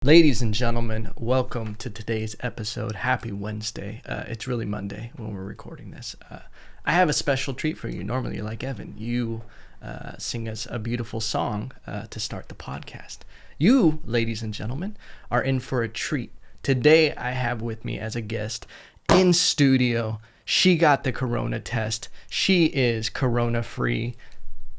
Ladies and gentlemen, welcome to today's episode. Happy Wednesday. It's really Monday when we're recording this. I have a special treat for you. Normally, like Evan, you sing us a beautiful song to start the podcast. You, ladies and gentlemen, are in for a treat. Today, I have with me as a guest in studio. She got the corona test. She is corona-free,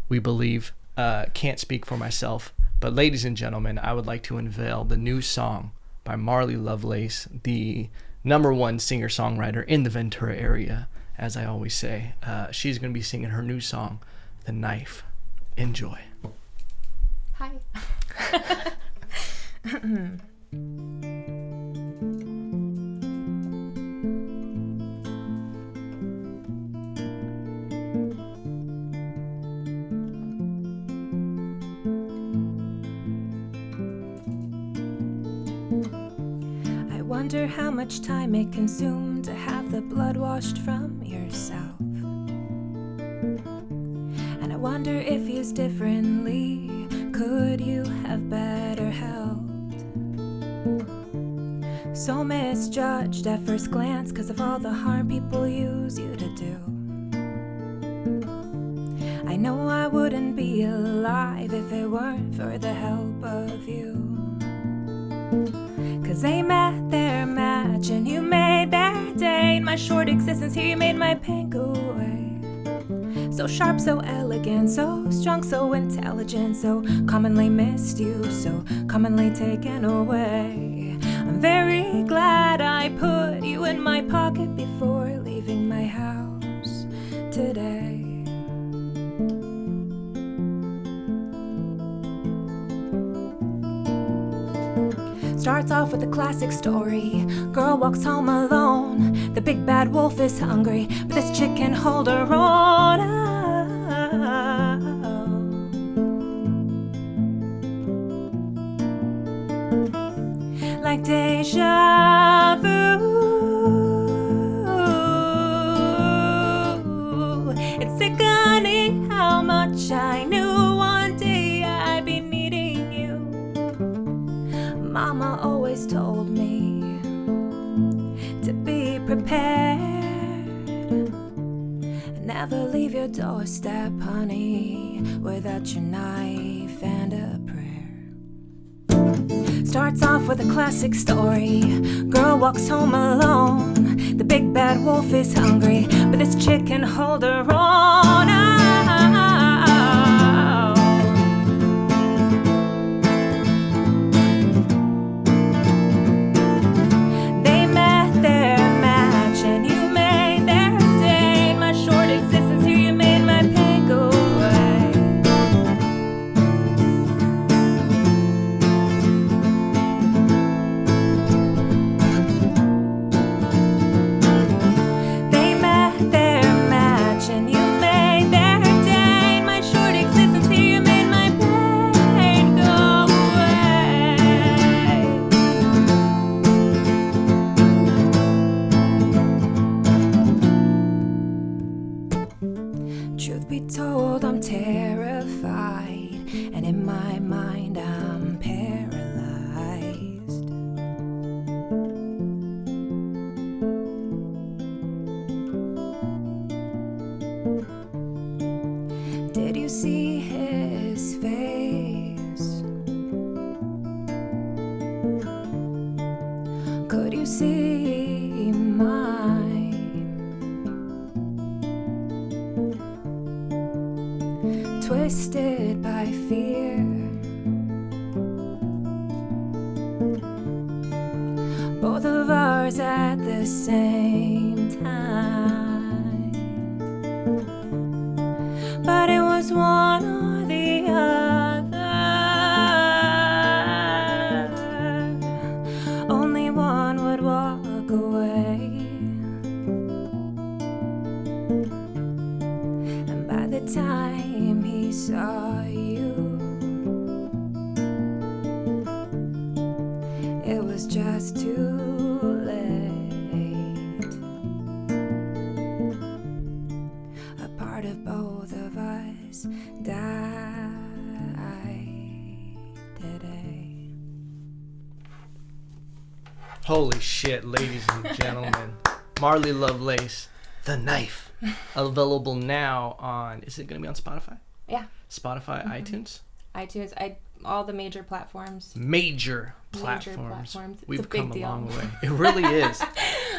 we believe. Can't speak for myself. But ladies and gentlemen, I would like to unveil the new song by Marley Lovelace, the number one singer-songwriter in the Ventura area, as I always say. She's going to be singing her new song, The Knife. Enjoy. Hi. Wonder how much time it consumed to have the blood washed from yourself. And I wonder if used differently, could you have better helped? So misjudged at first glance 'cause of all the harm people use you to do. I know I wouldn't be alive if it weren't for the help of you. 'Cause they met their match and you made their day. In my short existence here you made my pain go away. So sharp, so elegant, so strong, so intelligent, so commonly missed you, so commonly taken away. I'm very glad I put you in my pocket before leaving my house today. Starts off with a classic story. Girl walks home alone. The big bad wolf is hungry, but this chick can hold her own. Like deja vu. It's sickening how much I knew one day I'd be needing you. Mama always told me to be prepared. Never leave your doorstep, honey, without your knife and a prayer. Starts off with a classic story. Girl walks home alone. The big bad wolf is hungry, but this chick can hold her own. Truth be told, I'm terrified, and in my mind I'm paralyzed. Did you see his face? Could you see mine? Twisted by fear, both of ours at the same time. But it was one or the other. Only one would walk away. And by the time he saw you, it was just too late. A part of both of us died today. Holy shit, ladies and gentlemen. Marley Lovelace, The Knife. Available now on, is it going to be on Spotify? Yeah. Spotify, iTunes? iTunes, all the major platforms. Major platforms. It's We've a big come deal. a long way. It really is.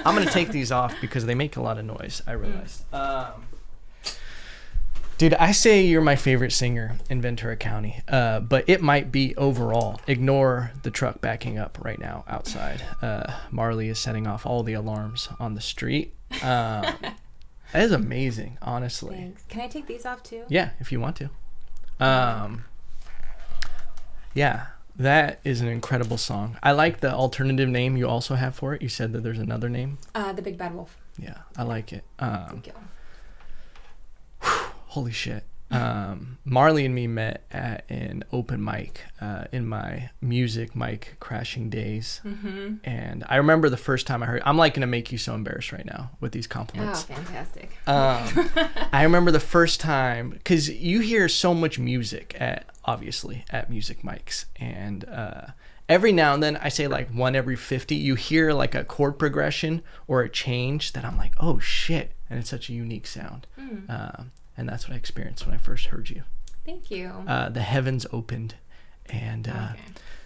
I'm going to take these off because they make a lot of noise, I realized. Dude, I say you're my favorite singer in Ventura County, but it might be overall. Ignore the truck backing up right now outside. Marley is setting off all the alarms on the street. That is amazing, honestly. Thanks. Can I take these off too? Yeah, if you want to. Yeah, that is an incredible song. I like the alternative name you also have for it. You said that there's another name. The Big Bad Wolf. Yeah, I like it. Thank you. Holy shit. Marley and me met at an open mic in my music mic crashing days. Mm-hmm. And I remember the first time I heard, I'm like going to make you so embarrassed right now with these compliments. Oh, fantastic. I remember the first time, because you hear so much music obviously at music mics. And every now and then, I say like one every 50, you hear like a chord progression or a change that I'm like, oh shit. And it's such a unique sound. And that's what I experienced when I first heard you. Thank you. The heavens opened and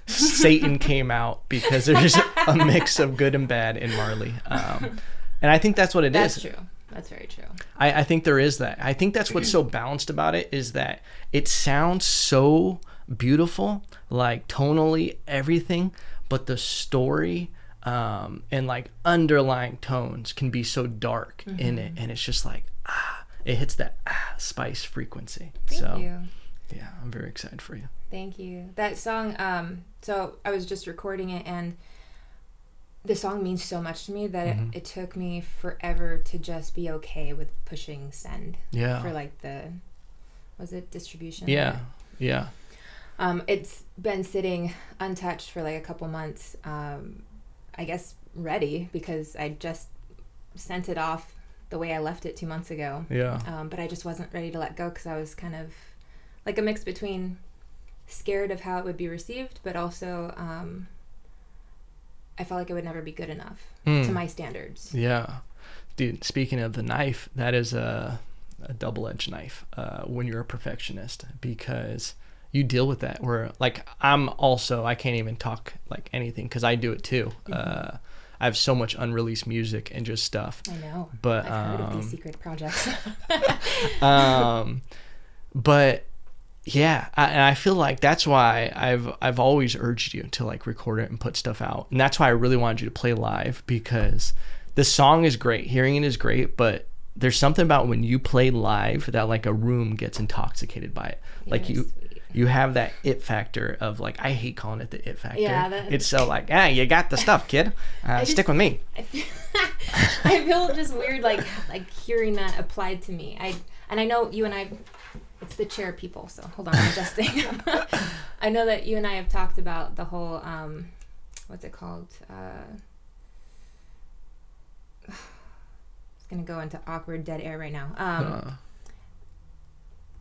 Satan came out because there's a mix of good and bad in Marley. And I think that's what it is. That's true. That's very true. I think there is that. I think that's what's so balanced about it is that it sounds so beautiful, like tonally, everything, but the story and like underlying tones can be so dark in it. And it's just like, it hits that spice frequency. Thank you. Yeah, I'm very excited for you. Thank you. That song, so I was just recording it, and the song means so much to me that it took me forever to just be okay with pushing send. Yeah. For like was it distribution? Yeah, yeah. It's been sitting untouched for like a couple months, I guess ready, because I just sent it off the way I left it 2 months ago. Yeah. But I just wasn't ready to let go because I was kind of like a mix between scared of how it would be received, but also I felt like it would never be good enough to my standards. Yeah. Dude, speaking of the knife, that is a double-edged knife when you're a perfectionist, because you deal with that where like I can't even talk like anything because I do it too. I have so much unreleased music and just stuff. I know. But I've heard of these secret projects. But yeah, and I feel like that's why I've always urged you to like record it and put stuff out. And that's why I really wanted you to play live, because the song is great. Hearing it is great, but there's something about when you play live that like a room gets intoxicated by it. Like you have that it factor of like, I hate calling it the it factor. Yeah, it's so like, you got the stuff, kid. Stick with me. I feel just weird like hearing that applied to me. I know you and I, it's the chair people, so hold on, I'm adjusting. I know that you and I have talked about the whole what's it called? It's gonna go into awkward dead air right now.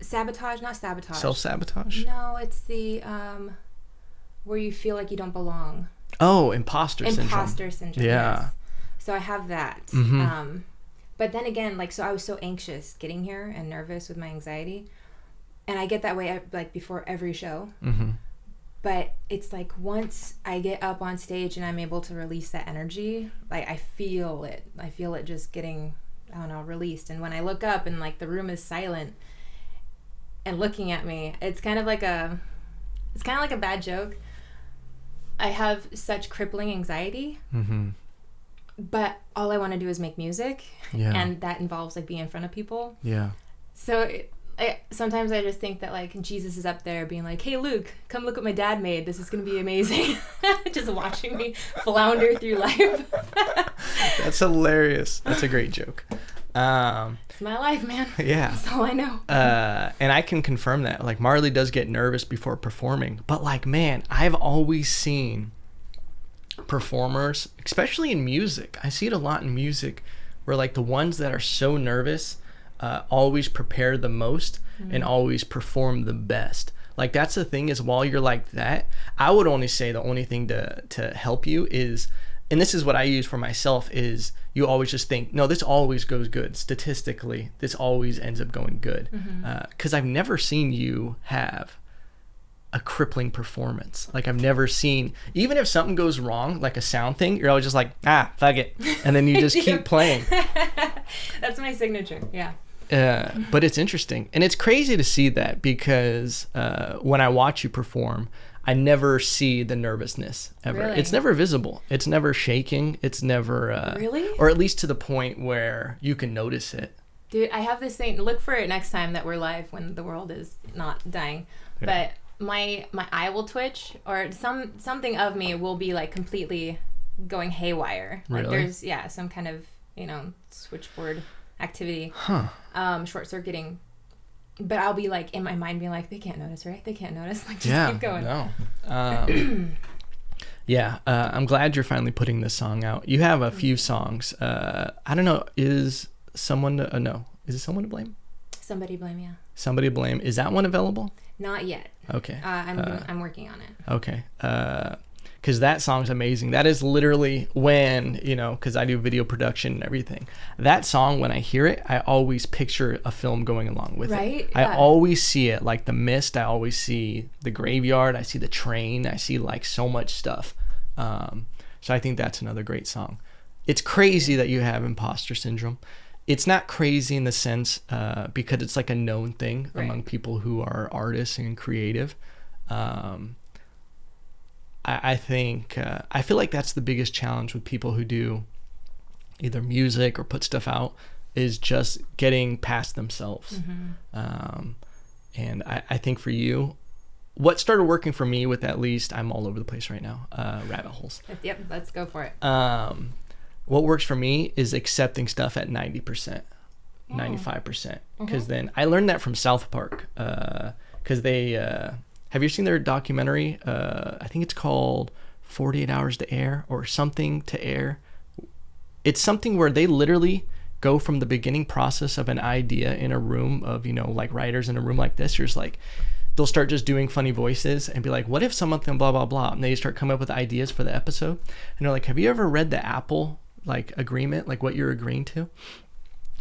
Sabotage, not sabotage. Self-sabotage? No, it's the where you feel like you don't belong. Oh, imposter syndrome. Imposter syndrome. Yeah. Yes. So I have that. But then again, like, so I was so anxious getting here and nervous with my anxiety, and I get that way like before every show. But it's like once I get up on stage and I'm able to release that energy, like I feel it just getting, I don't know, released. And when I look up and like the room is silent and looking at me, it's kind of like a bad joke. I have such crippling anxiety, but all I want to do is make music, and that involves like being in front of people. Yeah. So sometimes I just think that like Jesus is up there being like, "Hey Luke, come look what my dad made. This is gonna be amazing." Just watching me flounder through life. That's hilarious. That's a great joke. It's my life, man. Yeah. That's all I know. And I can confirm that. Like, Marley does get nervous before performing. But, like, man, I've always seen performers, especially in music. I see it a lot in music where, like, the ones that are so nervous always prepare the most and always perform the best. Like, that's the thing is while you're like that, I would only say the only thing to help you is and this is what I use for myself, is you always just think, no, this always goes good. Statistically, this always ends up going good. Because I've never seen you have a crippling performance. Like, I've never seen, even if something goes wrong, like a sound thing, you're always just like, fuck it. And then you just keep playing. That's my signature, yeah. But it's interesting. And it's crazy to see that, because when I watch you perform, I never see the nervousness ever. Really? It's never visible. It's never shaking. It's never... Really? Or at least to the point where you can notice it. Dude, I have this thing. Look for it next time that we're live when the world is not dying. Yeah. But my eye will twitch, or something of me will be like completely going haywire. Like Really? there's some kind of switchboard activity, short circuiting. But I'll be like in my mind being like, they can't notice, right? They can't notice. Like, just keep going. No. I'm glad you're finally putting this song out. You have a few songs. I don't know. Is Someone to Blame? Somebody Blame, yeah. Somebody to Blame. Is that one available? Not yet. Okay. I'm working on it. Okay. Because that song's amazing. That is literally when, because I do video production and everything. That song, when I hear it, I always picture a film going along with it. Right? I always see it, like The Mist. I always see the graveyard. I see the train. I see like so much stuff. So I think that's another great song. It's crazy that you have imposter syndrome. It's not crazy in the sense because it's like a known thing among people who are artists and creative. I think I feel like that's the biggest challenge with people who do either music or put stuff out, is just getting past themselves. And I think for you, what started working for me with, at least, I'm all over the place right now, rabbit holes. Yep, let's go for it. What works for me is accepting stuff at 90%, 95%. Because then I learned that from South Park, because they... have you seen their documentary? I think it's called 48 Hours to Air or something to air. It's something where they literally go from the beginning process of an idea in a room of, like writers in a room like this. You're just like, they'll start just doing funny voices and be like, what if something blah, blah, blah. And they start coming up with ideas for the episode. And they're like, have you ever read the Apple agreement, like what you're agreeing to?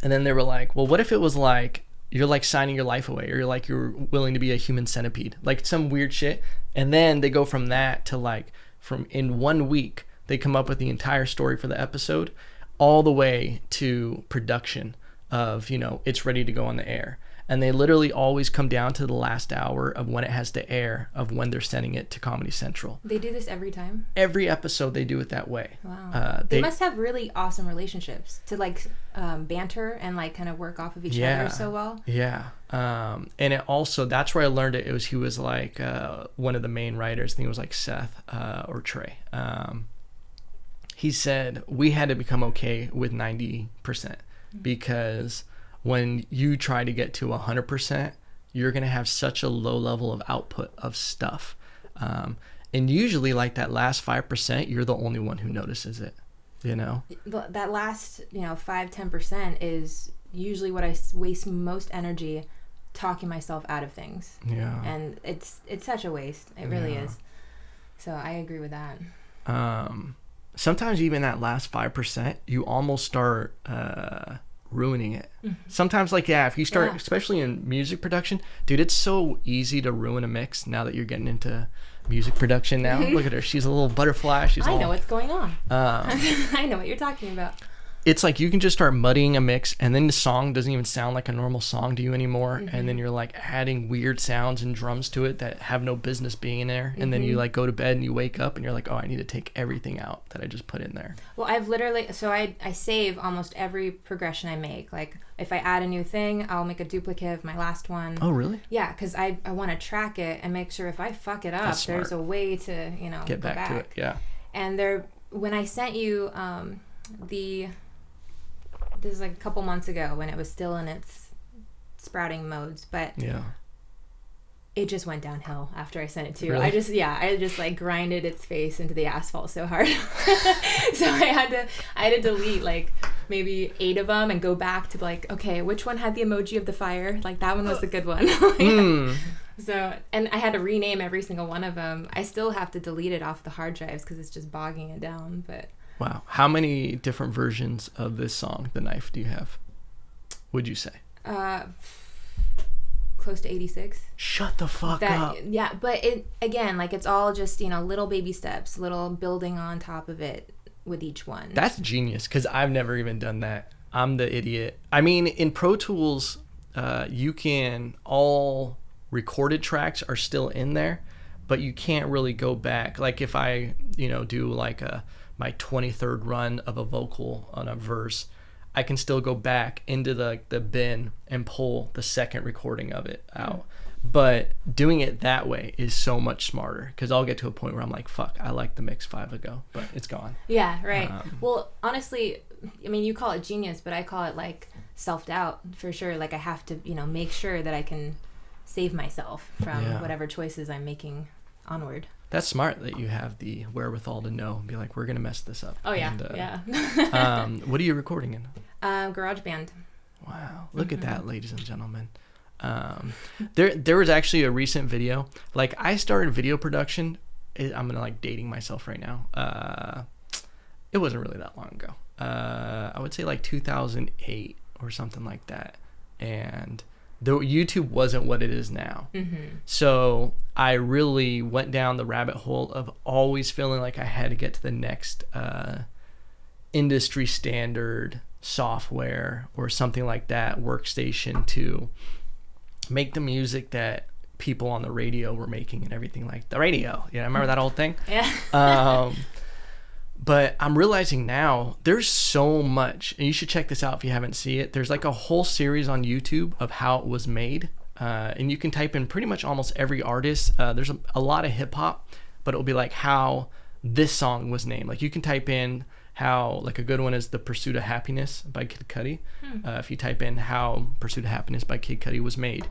And then they were like, well, what if it was like, you're like signing your life away, or you're willing to be a human centipede, like some weird shit. And then they go from that to from in 1 week, they come up with the entire story for the episode, all the way to production of, it's ready to go on the air. And they literally always come down to the last hour of when it has to air, of when they're sending it to Comedy Central. They do this every time? Every episode they do it that way. Wow. They must have really awesome relationships to banter and kind of work off of each other so well. Yeah. And it also, that's where I learned it. He was one of the main writers. I think it was Seth or Trey. He said we had to become okay with 90% because when you try to get to 100%, you're going to have such a low level of output of stuff. And usually that last 5%, you're the only one who notices it, That last, 5-10% is usually what I waste most energy talking myself out of things. Yeah. And it's such a waste. It really is. So I agree with that. Sometimes even that last 5%, you almost start ruining it. Sometimes if you start, especially in music production, dude, it's so easy to ruin a mix now that you're getting into music production now. Look at her, she's a little butterfly. I know what's going on. I know what you're talking about. It's like you can just start muddying a mix, and then the song doesn't even sound like a normal song to you anymore. And then you're adding weird sounds and drums to it that have no business being in there. And then you go to bed and you wake up and you're like, oh, I need to take everything out that I just put in there. Well, I've literally, I save almost every progression I make. If I add a new thing, I'll make a duplicate of my last one. Oh, really? Yeah, because I want to track it and make sure if I fuck it up, there's a way to, get back to it. Yeah. And when I sent you this is a couple months ago when it was still in its sprouting modes, but it just went downhill after I sent it to you. Really? I just grinded its face into the asphalt so hard. So I had to delete maybe 8 of them and go back to okay, which one had the emoji of the fire? That one was the good one. So, and I had to rename every single one of them. I still have to delete it off the hard drives because it's just bogging it down, but Wow. How many different versions of this song, The Knife, do you have, would you say? Close to 86. Shut the fuck up. Yeah, but it again, like, it's all just, little baby steps, little building on top of it with each one. That's genius, because I've never even done that. I'm the idiot. I mean, in Pro Tools, you can, all recorded tracks are still in there, but you can't really go back. Like if I, do like my 23rd run of a vocal on a verse, I can still go back into the bin and pull the second recording of it out. But doing it that way is so much smarter, because I'll get to a point where I'm like, fuck, I like the mix 5 ago, but it's gone. Yeah, right. Well, honestly, I mean, you call it genius, but I call it like self-doubt for sure. Like I have to, make sure that I can save myself from whatever choices I'm making onward. That's smart that you have the wherewithal to know and be like, we're going to mess this up. Oh, yeah. And, what are you recording in? GarageBand. Wow. Look at that, ladies and gentlemen. There was actually a recent video. Like, I started video production. I'm going to, dating myself right now. It wasn't really that long ago. I would say, 2008 or something like that. And YouTube wasn't what it is now. So I really went down the rabbit hole of always feeling like I had to get to the next industry standard software or something like that, workstation, to make the music that people on the radio were making and everything. Like the radio. Yeah, remember that old thing? Yeah. But I'm realizing now there's so much, and you should check this out if you haven't seen it. There's a whole series on YouTube of how it was made. And you can type in pretty much almost every artist. There's a lot of hip hop, but it'll be like how this song was named. Like you can type in how, a good one is The Pursuit of Happiness by Kid Cudi. If you type in how Pursuit of Happiness by Kid Cudi was made,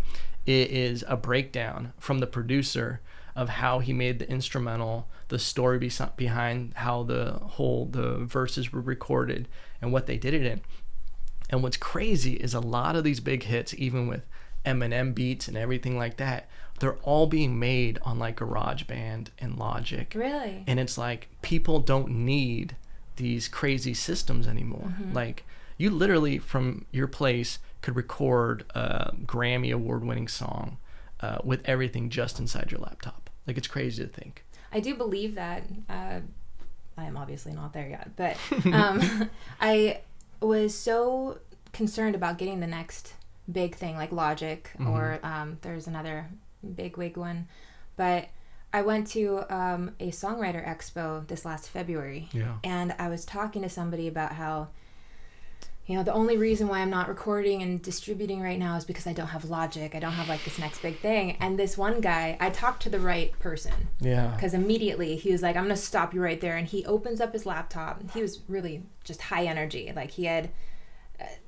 it is a breakdown from the producer of how he made the instrumental, the story behind how the verses were recorded and what they did it in. And what's crazy is a lot of these big hits, even with Eminem beats and everything like that, they're all being made on GarageBand and Logic. Really? And it's people don't need these crazy systems anymore. You literally from your place could record a Grammy award-winning song with everything just inside your laptop. It's crazy to think. I do believe that. I am obviously not there yet, but I was so concerned about getting the next big thing like Logic, or there's another big wig one, but I went to a Songwriter Expo this last February, and I was talking to somebody about how, the only reason why I'm not recording and distributing right now is because I don't have Logic. I don't have this next big thing. And this one guy, I talked to the right person. Yeah. Because immediately he was like, I'm going to stop you right there. And he opens up his laptop. He was really just high energy.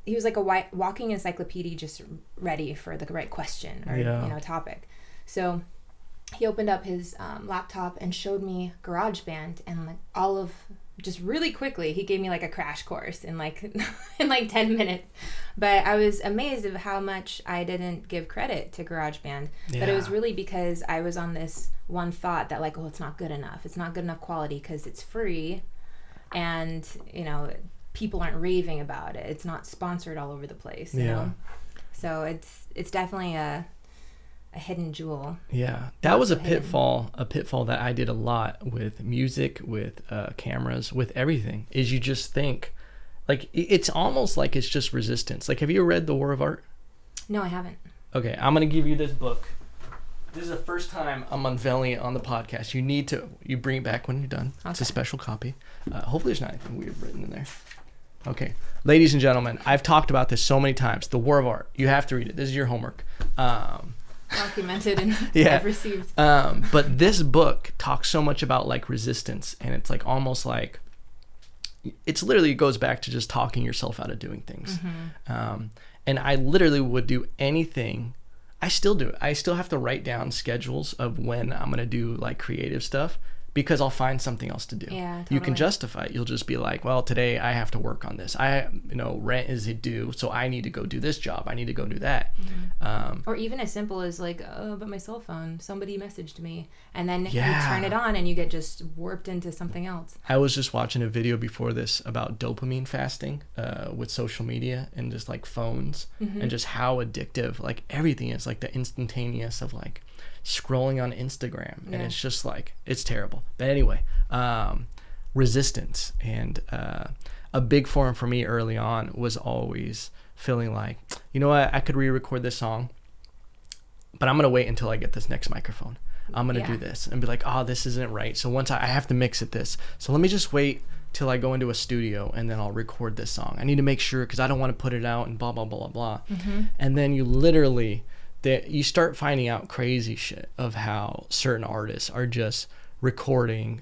He was like a walking encyclopedia, just ready for the right question or, topic. So he opened up his laptop and showed me GarageBand, and all of, just really quickly, he gave me a crash course in in 10 minutes. But I was amazed at how much I didn't give credit to GarageBand. Yeah. But it was really because I was on this one thought that it's not good enough. It's not good enough quality because it's free, and people aren't raving about it. It's not sponsored all over the place. You know? So it's definitely a hidden jewel. Yeah, that was a pitfall that I did a lot with music, with cameras, with everything, is you just think it's almost like it's just resistance. Have you ever read The War of Art? No, I haven't. Okay, I'm gonna give you this book. This is the first time I'm unveiling it on the podcast. You bring it back when you're done. Okay. It's a special copy. Hopefully there's not anything weird written in there. Okay, ladies and gentlemen, I've talked about this so many times. The War of Art. You have to read it. This is your homework. Documented and I've received. But this book talks so much about resistance, and it's almost it's literally goes back to just talking yourself out of doing things. And I literally would do anything. I still do it. I still have to write down schedules of when I'm going to do creative stuff, because I'll find something else to do. Yeah, totally. You can justify it. You'll just be like, well, today I have to work on this. Rent is due, so I need to go do this job. I need to go do that. Or even as simple as like, oh, but my cell phone, somebody messaged me, and then you Yeah. turn it on and you get just warped into something else. I was just watching a video before this about dopamine fasting with social media and just like phones and just how addictive like everything is, like the instantaneous of like scrolling on Instagram, and it's just like, it's terrible. But anyway, resistance, and a big forum for me early on was always feeling like, you know what, I could re-record this song, but I'm gonna wait until I get this next microphone. I'm gonna do this and be like, oh, this isn't right, so once I have to mix it this, so let me just wait till I go into a studio and then I'll record this song. I need to make sure, because I don't want to put it out and blah blah blah blah. And then you start finding out crazy shit of how certain artists are just recording.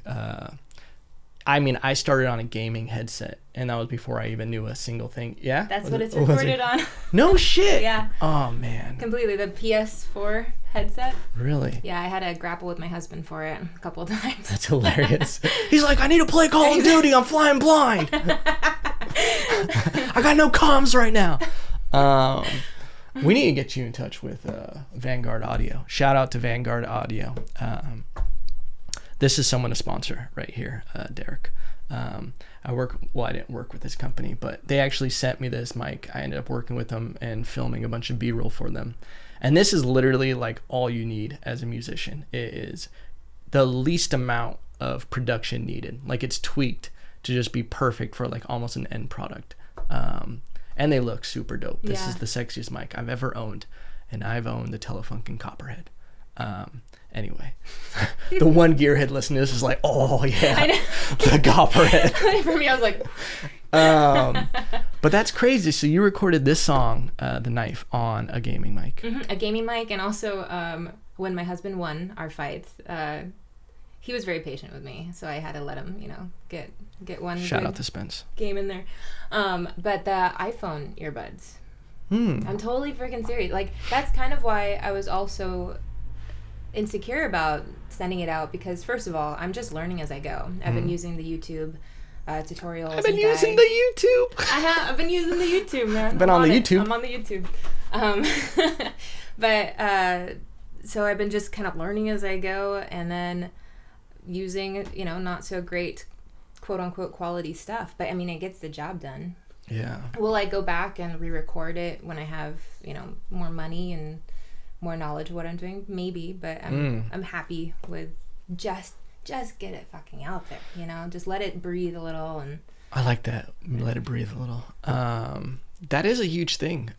I started on a gaming headset, and that was before I even knew a single thing. Yeah? That's what it's recorded on. No shit! Yeah. Oh, man. Completely. The PS4 headset. Really? Yeah, I had to grapple with my husband for it a couple of times. That's hilarious. He's like, I need to play Call of Duty. I'm flying blind. I got no comms right now. We need to get you in touch with Vanguard Audio. Shout out to Vanguard Audio. This is someone to sponsor right here, Derek. I didn't work with this company, but they actually sent me this mic. I ended up working with them and filming a bunch of B-roll for them. And this is literally like all you need as a musician. It is the least amount of production needed. Like, it's tweaked to just be perfect for like almost an end product. And they look super dope. This is the sexiest mic I've ever owned. And I've owned the Telefunken Copperhead. Anyway, the one gearhead listening to this is like, oh yeah, the Copperhead. For me, I was like... But that's crazy. So you recorded this song, The Knife, on a gaming mic. A gaming mic, and also when my husband won our fights, he was very patient with me, so I had to let him, get one. Shout out to Spence. Game in there. But the iPhone earbuds. I'm totally freaking serious. Like, that's kind of why I was also insecure about sending it out, because first of all, I'm just learning as I go. I've been using the YouTube tutorials. I've been using the YouTube. I've been using the YouTube, man. I'm on the YouTube. I'm on the YouTube. But so I've been just kind of learning as I go, and then using, not so great, quote unquote, quality stuff. But I mean, it gets the job done. Yeah. Will I go back and re-record it when I have, more money and more knowledge of what I'm doing? Maybe, but I'm happy with just get it fucking out there, just let it breathe a little. And I like that. Let it breathe a little. That is a huge thing.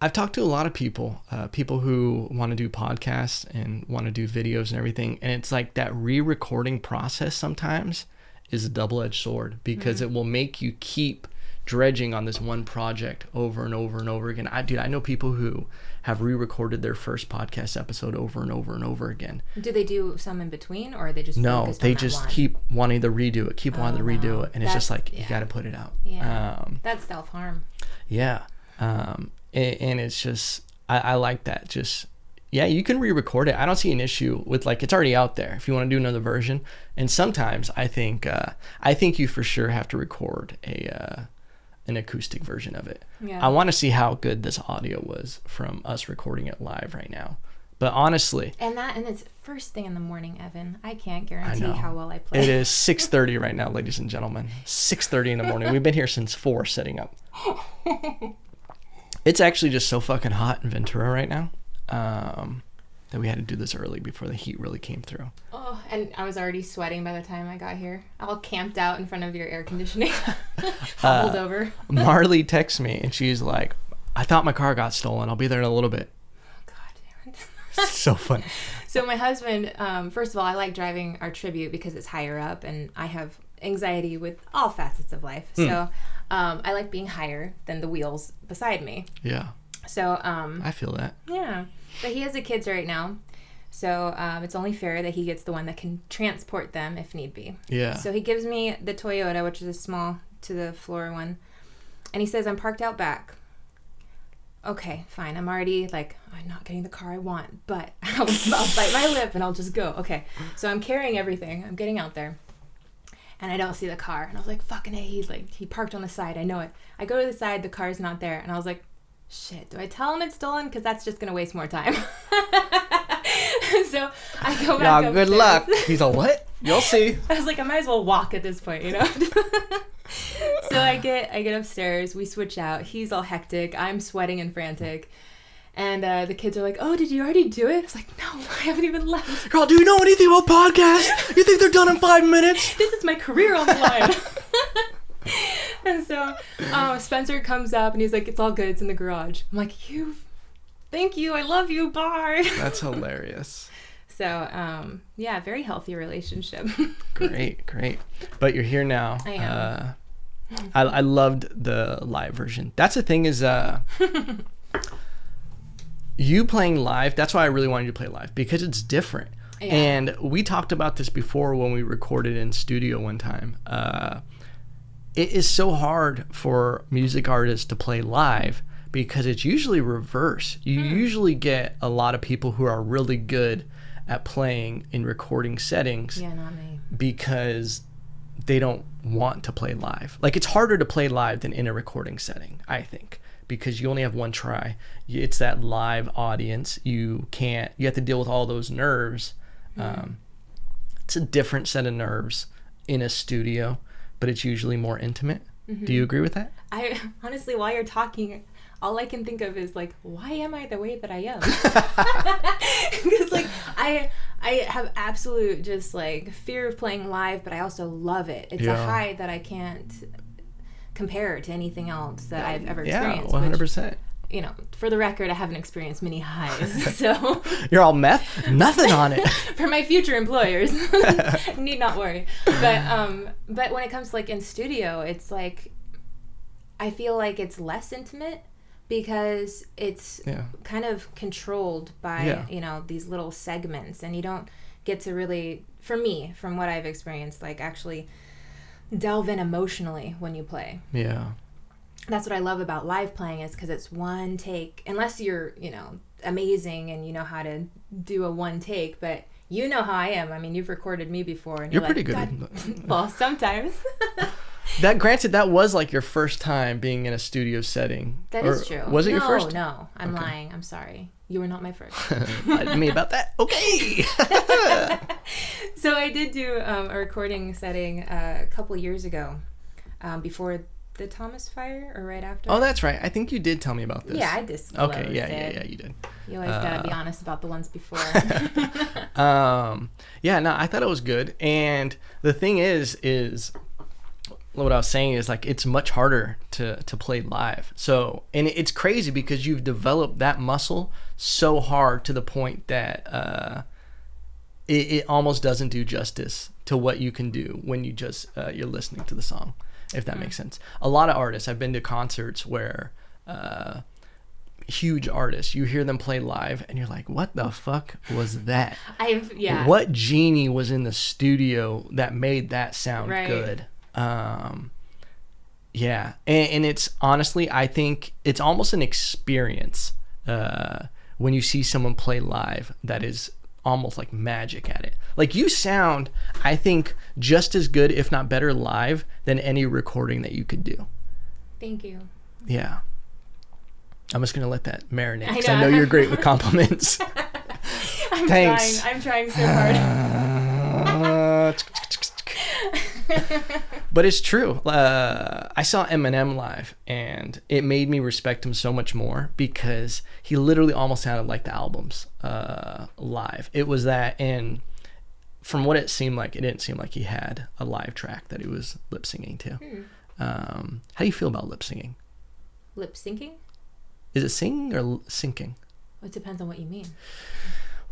I've talked to a lot of people who want to do podcasts and want to do videos and everything. And it's like that re-recording process sometimes is a double-edged sword, because it will make you keep dredging on this one project over and over and over again. I know people who have re-recorded their first podcast episode over and over and over again. Do they do some in between, or are they just no? They just keep wanting to redo it, and it's just like, you got to put it out. Yeah, that's self-harm. Yeah, and it's just I like that. Just you can re-record it. I don't see an issue with, like, it's already out there if you want to do another version. And sometimes I think you for sure have to record an acoustic version of it. Yeah. I want to see how good this audio was from us recording it live right now. But honestly, and it's first thing in the morning, Evan. I can't guarantee how well I play. It is 6:30 right now, ladies and gentlemen. 6:30 in the morning. We've been here since 4 setting up. It's actually just so fucking hot in Ventura right now that we had to do this early before the heat really came through. Oh, and I was already sweating by the time I got here. All camped out in front of your air conditioning. Hobbled over. Marley texts me and she's like, I thought my car got stolen. I'll be there in a little bit. Oh, God damn it. So funny. So my husband, first of all, I like driving our Tribute because it's higher up, and I have anxiety with all facets of life. So I like being higher than the wheels beside me. Yeah. So I feel that. Yeah. But he has the kids right now. So it's only fair that he gets the one that can transport them if need be. Yeah. So he gives me the Toyota, which is a small to the floor one. And he says, I'm parked out back. okay, fine. I'm already like, I'm not getting the car I want, but I'll bite my lip and I'll just go. Okay. So I'm carrying everything. I'm getting out there and I don't see the car. And I was like, fucking A, he parked on the side. I know it. I go to the side, the car's not there. And I was like, shit, do I tell him it's stolen? Because that's just going to waste more time. So I go back upstairs. Good luck. He's like, what? You'll see. I was like, I might as well walk at this point, So I get upstairs. We switch out. He's all hectic. I'm sweating and frantic. And the kids are like, oh, did you already do it? I was like, no, I haven't even left. Girl, do you know anything about podcasts? You think they're done in 5 minutes? This is my career on the line. And so Spencer comes up and he's like, it's all good. It's in the garage. I'm like, thank you. I love you. Bye. That's hilarious. So, yeah, very healthy relationship. Great. But you're here now. I am. I loved the live version. That's the thing is, you playing live, that's why I really wanted you to play live, because it's different. Yeah. And we talked about this before when we recorded in studio one time. It is so hard for music artists to play live because it's usually reverse. You usually get a lot of people who are really good at playing in recording settings. Yeah, not me. Because they don't want to play live. Like, it's harder to play live than in a recording setting, I think, because you only have one try. It's that live audience. You have to deal with all those nerves. It's a different set of nerves in a studio, but it's usually more intimate. Mm-hmm. Do you agree with that? I honestly, while you're talking, all I can think of is like, why am I the way that I am? Because like I have absolute just like fear of playing live, but I also love it. It's a high that I can't compare to anything else that I've ever experienced. 100%. Which, for the record, I haven't experienced many highs. So you're all meth? Nothing on it. For my future employers, need not worry. But when it comes to like in studio, it's like I feel like it's less intimate because it's kind of controlled by these little segments, and you don't get to really, for me, from what I've experienced, like actually delve in emotionally when you play. Yeah. That's what I love about live playing, is because it's one take, unless you're, amazing and you know how to do a one take, but you know how I am. I mean, you've recorded me before and you're like, pretty good. Well, sometimes. Granted, that was like your first time being in a studio setting. That is true. Was it your first? No, I'm lying. I'm sorry. You were not my first. Lie to me about that. Okay. So I did do a recording setting a couple years ago, before the Thomas fire, or right after. Oh, that's right. I think you did tell me about this. Yeah, I disclosed it. Yeah, you did. You always gotta be honest about the ones before. I thought it was good. And the thing is what I was saying is like it's much harder to play live. So, and it's crazy because you've developed that muscle so hard to the point that it almost doesn't do justice to what you can do when you just you're listening to the song, if that makes sense. A lot of artists, I've been to concerts where huge artists, you hear them play live and you're like, what the fuck was that? What genie was in the studio that made that sound good? And it's honestly, I think it's almost an experience when you see someone play live that is almost like magic at it. Like, you sound, I think, just as good, if not better, live than any recording that you could do. Thank you. Yeah. I'm just gonna let that marinate because I know you're great with compliments. Thanks. I'm trying so hard. But it's true. I saw Eminem live, and it made me respect him so much more because he literally almost sounded like the albums live. It was that, and from what it seemed like, it didn't seem like he had a live track that he was lip singing to. How do you feel about lip singing? Lip syncing? Is it singing or syncing? It depends on what you mean.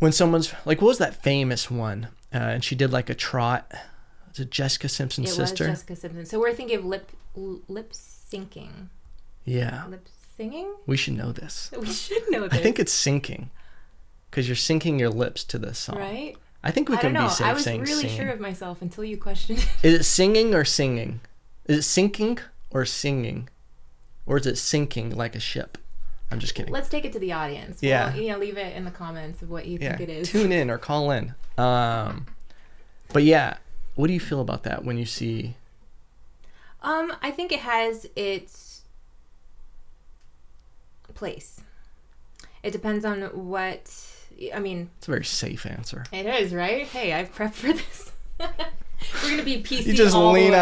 When someone's like, what was that famous one? And she did like a trot. Was it Jessica Simpson's sister? It was Jessica Simpson. So we're thinking of lip syncing. Yeah. Lip singing? We should know this. We should know this. I think it's syncing, because you're syncing your lips to the song. Right? I think we can be safe saying singing. I was really sure of myself until you questioned it. Is it singing or singing? Is it syncing or singing? Or is it sinking like a ship? I'm just kidding. Let's take it to the audience. Yeah. Well, leave it in the comments of what you think it is. Tune in or call in. But yeah, what do you feel about that when you see? I think it has its place. It depends on what. I mean, it's a very safe answer. It is, right? Hey, I've prepped for this. We're gonna be PC. You just lean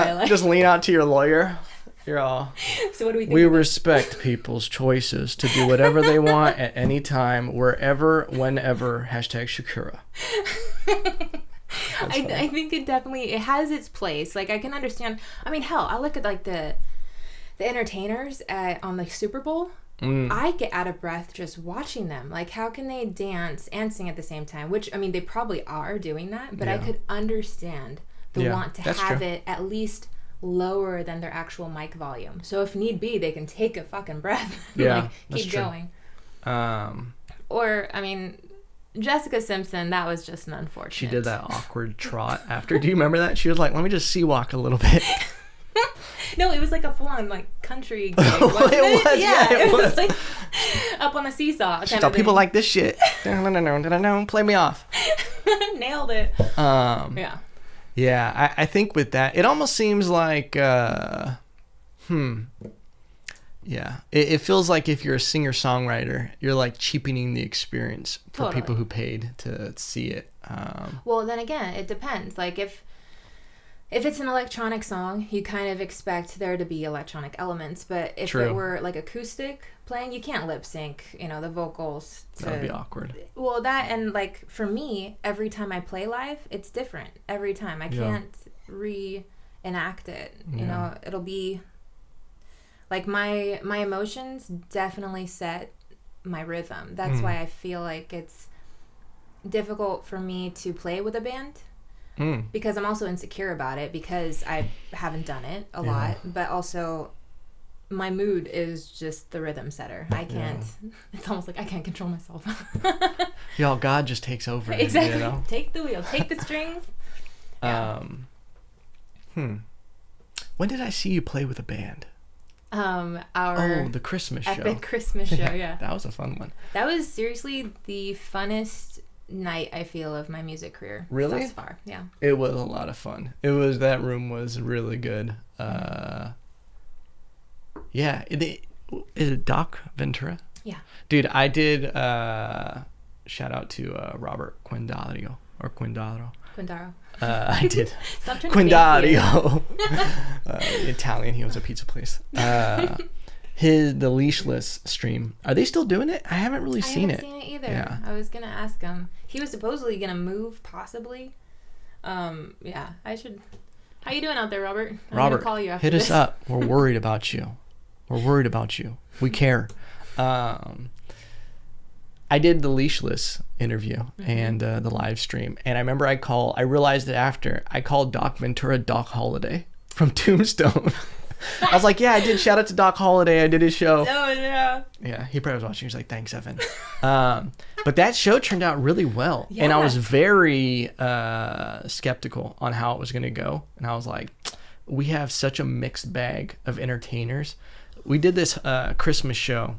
out to your lawyer. You're all. So what do we think? We respect people's choices to do whatever they want at any time, wherever, whenever. #Shakira. I think it has its place. Like, I can understand. I mean, hell, I look at like the entertainers on the Super Bowl. I get out of breath just watching them. Like, how can they dance and sing at the same time? Which, I mean, they probably are doing that, but I could understand the want to have it at least lower than their actual mic volume. So if need be, they can take a fucking breath and like keep going. Or, I mean, Jessica Simpson, that was just an unfortunate. She did that awkward trot after. Do you remember that? She was like, let me just sea walk a little bit. No, it was like a full-on like country gig, wasn't it? Yeah, it was like up on the seesaw. She thought people like this shit. Play me off. Nailed it. Yeah, I think with that, it almost seems like, yeah, it feels like if you're a singer-songwriter, you're like cheapening the experience for people who paid to see it. Well, then again, it depends. Like if it's an electronic song, you kind of expect there to be electronic elements. But if it were like acoustic playing, you can't lip sync, the vocals. That would be awkward. Well, that, and like for me, every time I play live, it's different. Every time. I can't reenact it. It'll be like my emotions definitely set my rhythm. That's why I feel like it's difficult for me to play with a band. Because I'm also insecure about it because I haven't done it a lot, but also my mood is just the rhythm setter. I can't, it's almost like I can't control myself. Y'all, God just takes over. Exactly. Take the wheel, take the strings. When did I see you play with a band? The Christmas show. Epic Christmas show, yeah. That was a fun one. That was seriously the funnest night I feel of my music career. Really? Thus far, yeah. It was a lot of fun. That room was really good. Yeah. Is it Doc Ventura? Yeah. Dude, I did shout out to Robert Quindaro. I did. Stop trying Quindario. Italian. He owns a pizza place. The Leashless stream. Are they still doing it? I haven't really seen it. I haven't seen it either. Yeah. I was gonna ask him. He was supposedly gonna move, possibly. Yeah. I should. How you doing out there, Robert? I'm gonna call you after hit us up. We're worried about you. We care. I did the Leashless interview and the live stream, and I remember I realized it after. I called Doc Ventura Doc Holliday from Tombstone. I was like, yeah, I did. Shout out to Doc Holliday. I did his show. Oh, yeah. Yeah, he probably was watching. He was like, thanks, Evan. But that show turned out really well. Yeah. And I was very skeptical on how it was going to go. And I was like, we have such a mixed bag of entertainers. We did this Christmas show.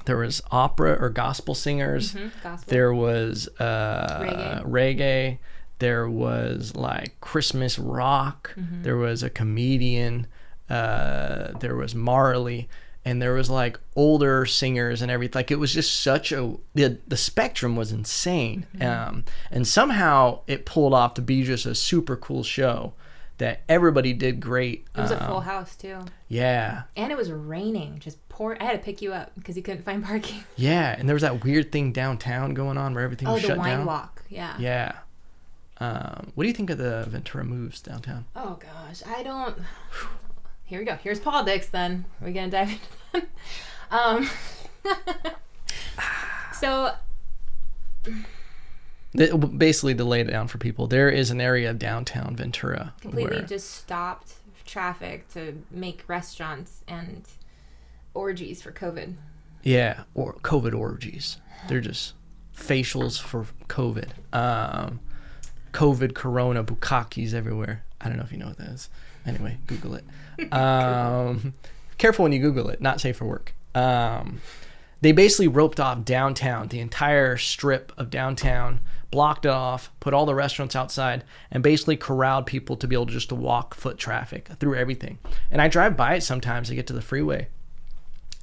There was opera or gospel singers. Gospel. There was reggae. There was like Christmas rock. There was a comedian. There was Marley, and there was like older singers and everything. Like, it was just such the spectrum was insane. And somehow it pulled off to be just a super cool show that everybody did great. It was a full house too. Yeah. And it was raining, just pour. I had to pick you up because you couldn't find parking. Yeah, and there was that weird thing downtown going on where everything was shut down. Oh, the wine walk. Yeah. Yeah. What do you think of the Ventura moves downtown? Oh gosh, I don't. Here we go. Here's politics. Then we're gonna dive into that. So. Basically, to lay it down for people, there is an area of downtown Ventura completely just stopped traffic to make restaurants and orgies for COVID. Yeah, or COVID orgies. They're just facials for COVID. COVID, Corona, bukkakis everywhere. I don't know if you know what that is. Anyway, Google it. Careful when you Google it. Not safe for work. They basically roped off downtown, the entire strip of downtown, blocked it off, put all the restaurants outside, and basically corralled people to be able to just to walk foot traffic through everything. And I drive by it sometimes to get to the freeway,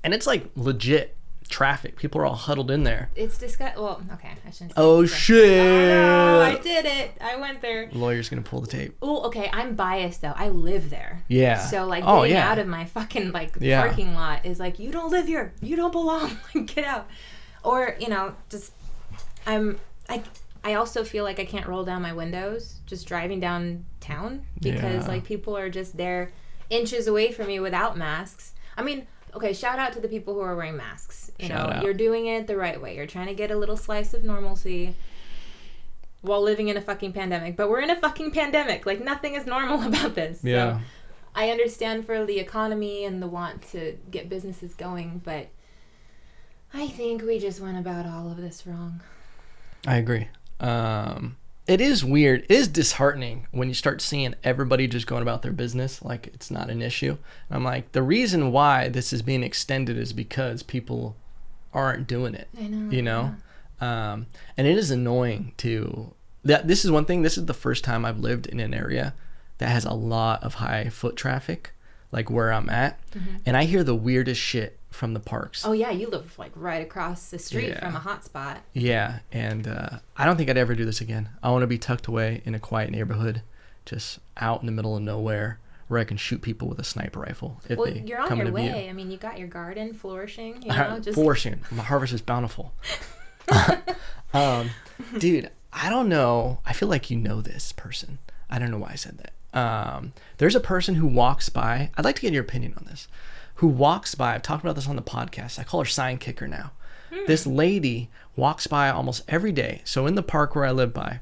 and it's like legit traffic. People are all huddled in there. It's disgusting. Well, okay, I shouldn't say Oh, shit. Oh, no, I did it. I went there. Lawyer's gonna pull the tape. Oh, okay, I'm biased, though. I live there. Yeah. So, like, getting out of my fucking, like, parking lot is like, you don't live here. You don't belong. Like, get out. Or, you know, just, I also feel like I can't roll down my windows just driving downtown because, like, people are just there inches away from me without masks. I mean, okay, shout out to the people who are wearing masks. You know, you're doing it the right way. You're trying to get a little slice of normalcy while living in a fucking pandemic. But we're in a fucking pandemic. Like, nothing is normal about this. Yeah. So I understand for the economy and the want to get businesses going, but I think we just went about all of this wrong. I agree. It is weird. It is disheartening when you start seeing everybody just going about their business like it's not an issue. And I'm like, the reason why this is being extended is because people aren't doing it. I know. You know? Yeah. And it is annoying that this is one thing. This is the first time I've lived in an area that has a lot of high foot traffic, like where I'm at. Mm-hmm. And I hear the weirdest shit from the parks. Oh yeah, you live like right across the street from a hot spot. Yeah, and I don't think I'd ever do this again. I want to be tucked away in a quiet neighborhood, just out in the middle of nowhere, where I can shoot people with a sniper rifle if they you're on come your into way. view. I mean, you got your garden flourishing. You know, just flourishing. My harvest is bountiful. Dude, I don't know. I feel like you know this person. I don't know why I said that. There's a person who walks by. I'd like to get your opinion on this. Who walks by, I've talked about this on the podcast, I call her sign kicker now. This lady walks by almost every day. So in the park where I live by,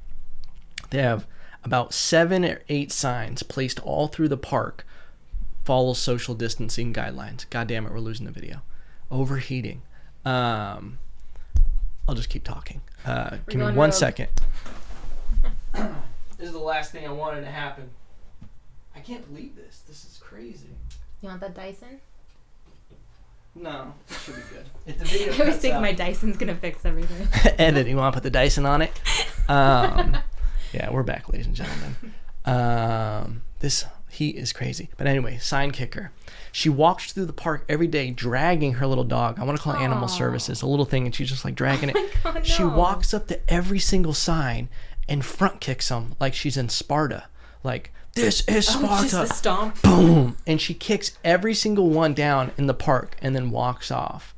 they have about 7 or 8 signs placed all through the park. Follow social distancing guidelines. God damn it, we're losing the video. Overheating. I'll just keep talking. Give me 1 second. This is the last thing I wanted to happen. I can't believe this. This is crazy. You want that Dyson? No, it should be good. If the video I always think my Dyson's gonna fix everything. Edit, you want to put the Dyson on it? Yeah, we're back, ladies and gentlemen. This heat is crazy. But anyway, sign kicker. She walks through the park every day dragging her little dog. I want to call it animal services, a little thing, and she's just like dragging it. God, no. She walks up to every single sign and front kicks them like she's in Sparta. Like, this is Sparta. Just a stomp. Boom. And she kicks every single one down in the park and then walks off.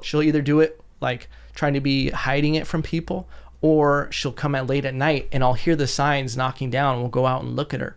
She'll either do it like trying to be hiding it from people, or she'll come at late at night and I'll hear the signs knocking down and we'll go out and look at her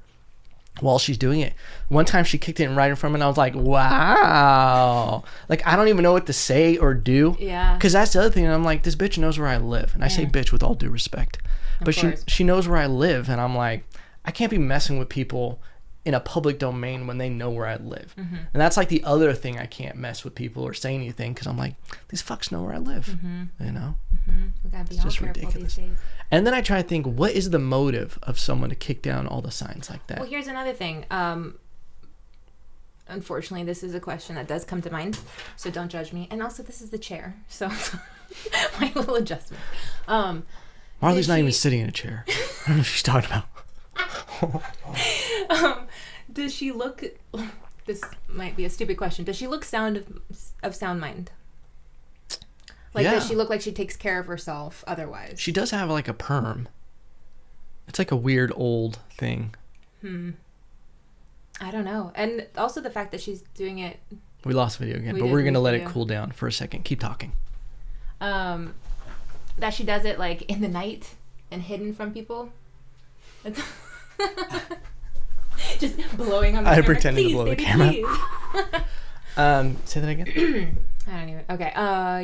while she's doing it. One time she kicked it right in front of me and I was like, wow. Like, I don't even know what to say or do. Yeah. Because that's the other thing. I'm like, this bitch knows where I live. And I say bitch with all due respect. But she knows where I live. And I'm like, I can't be messing with people in a public domain when they know where I live. Mm-hmm. And that's like the other thing. I can't mess with people or say anything because I'm like, these fucks know where I live. Mm-hmm. You know? Mm-hmm. We gotta be it's all just careful ridiculous. these days. And then I try to think, what is the motive of someone to kick down all the signs like that? Well, here's another thing. Unfortunately, this is a question that does come to mind, so don't judge me. And also, this is the chair, so my little adjustment. Marley's not even sitting in a chair. I don't know if she's talking about. Does she look? This might be a stupid question. Does she look sound mind? Like, does she look like she takes care of herself otherwise? She does have like a perm. It's like a weird old thing. I don't know. And also the fact that she's doing it. We lost video again, but we're going to let it cool down for a second. Keep talking. That she does it like in the night and hidden from people. Just blowing on the camera. I pretended to blow the camera. Say that again. I don't even. Okay.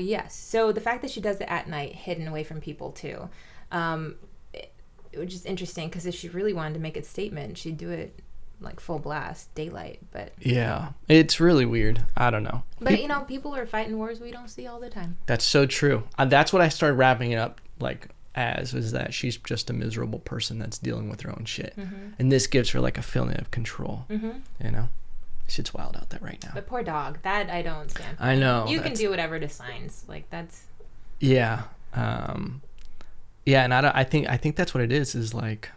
Yes. So the fact that she does it at night, hidden away from people too, it was just interesting because if she really wanted to make a statement, she'd do it like full blast, daylight. But yeah, it's really weird. I don't know. But you know, people are fighting wars we don't see all the time. That's so true. That's what I started wrapping it up like as, was that she's just a miserable person that's dealing with her own shit, and this gives her like a feeling of control. You know, Shit's wild out there right now. But poor dog. That I don't stand for. I know. You can do whatever to signs. Like, that's... Yeah. Yeah, and I think that's what it is like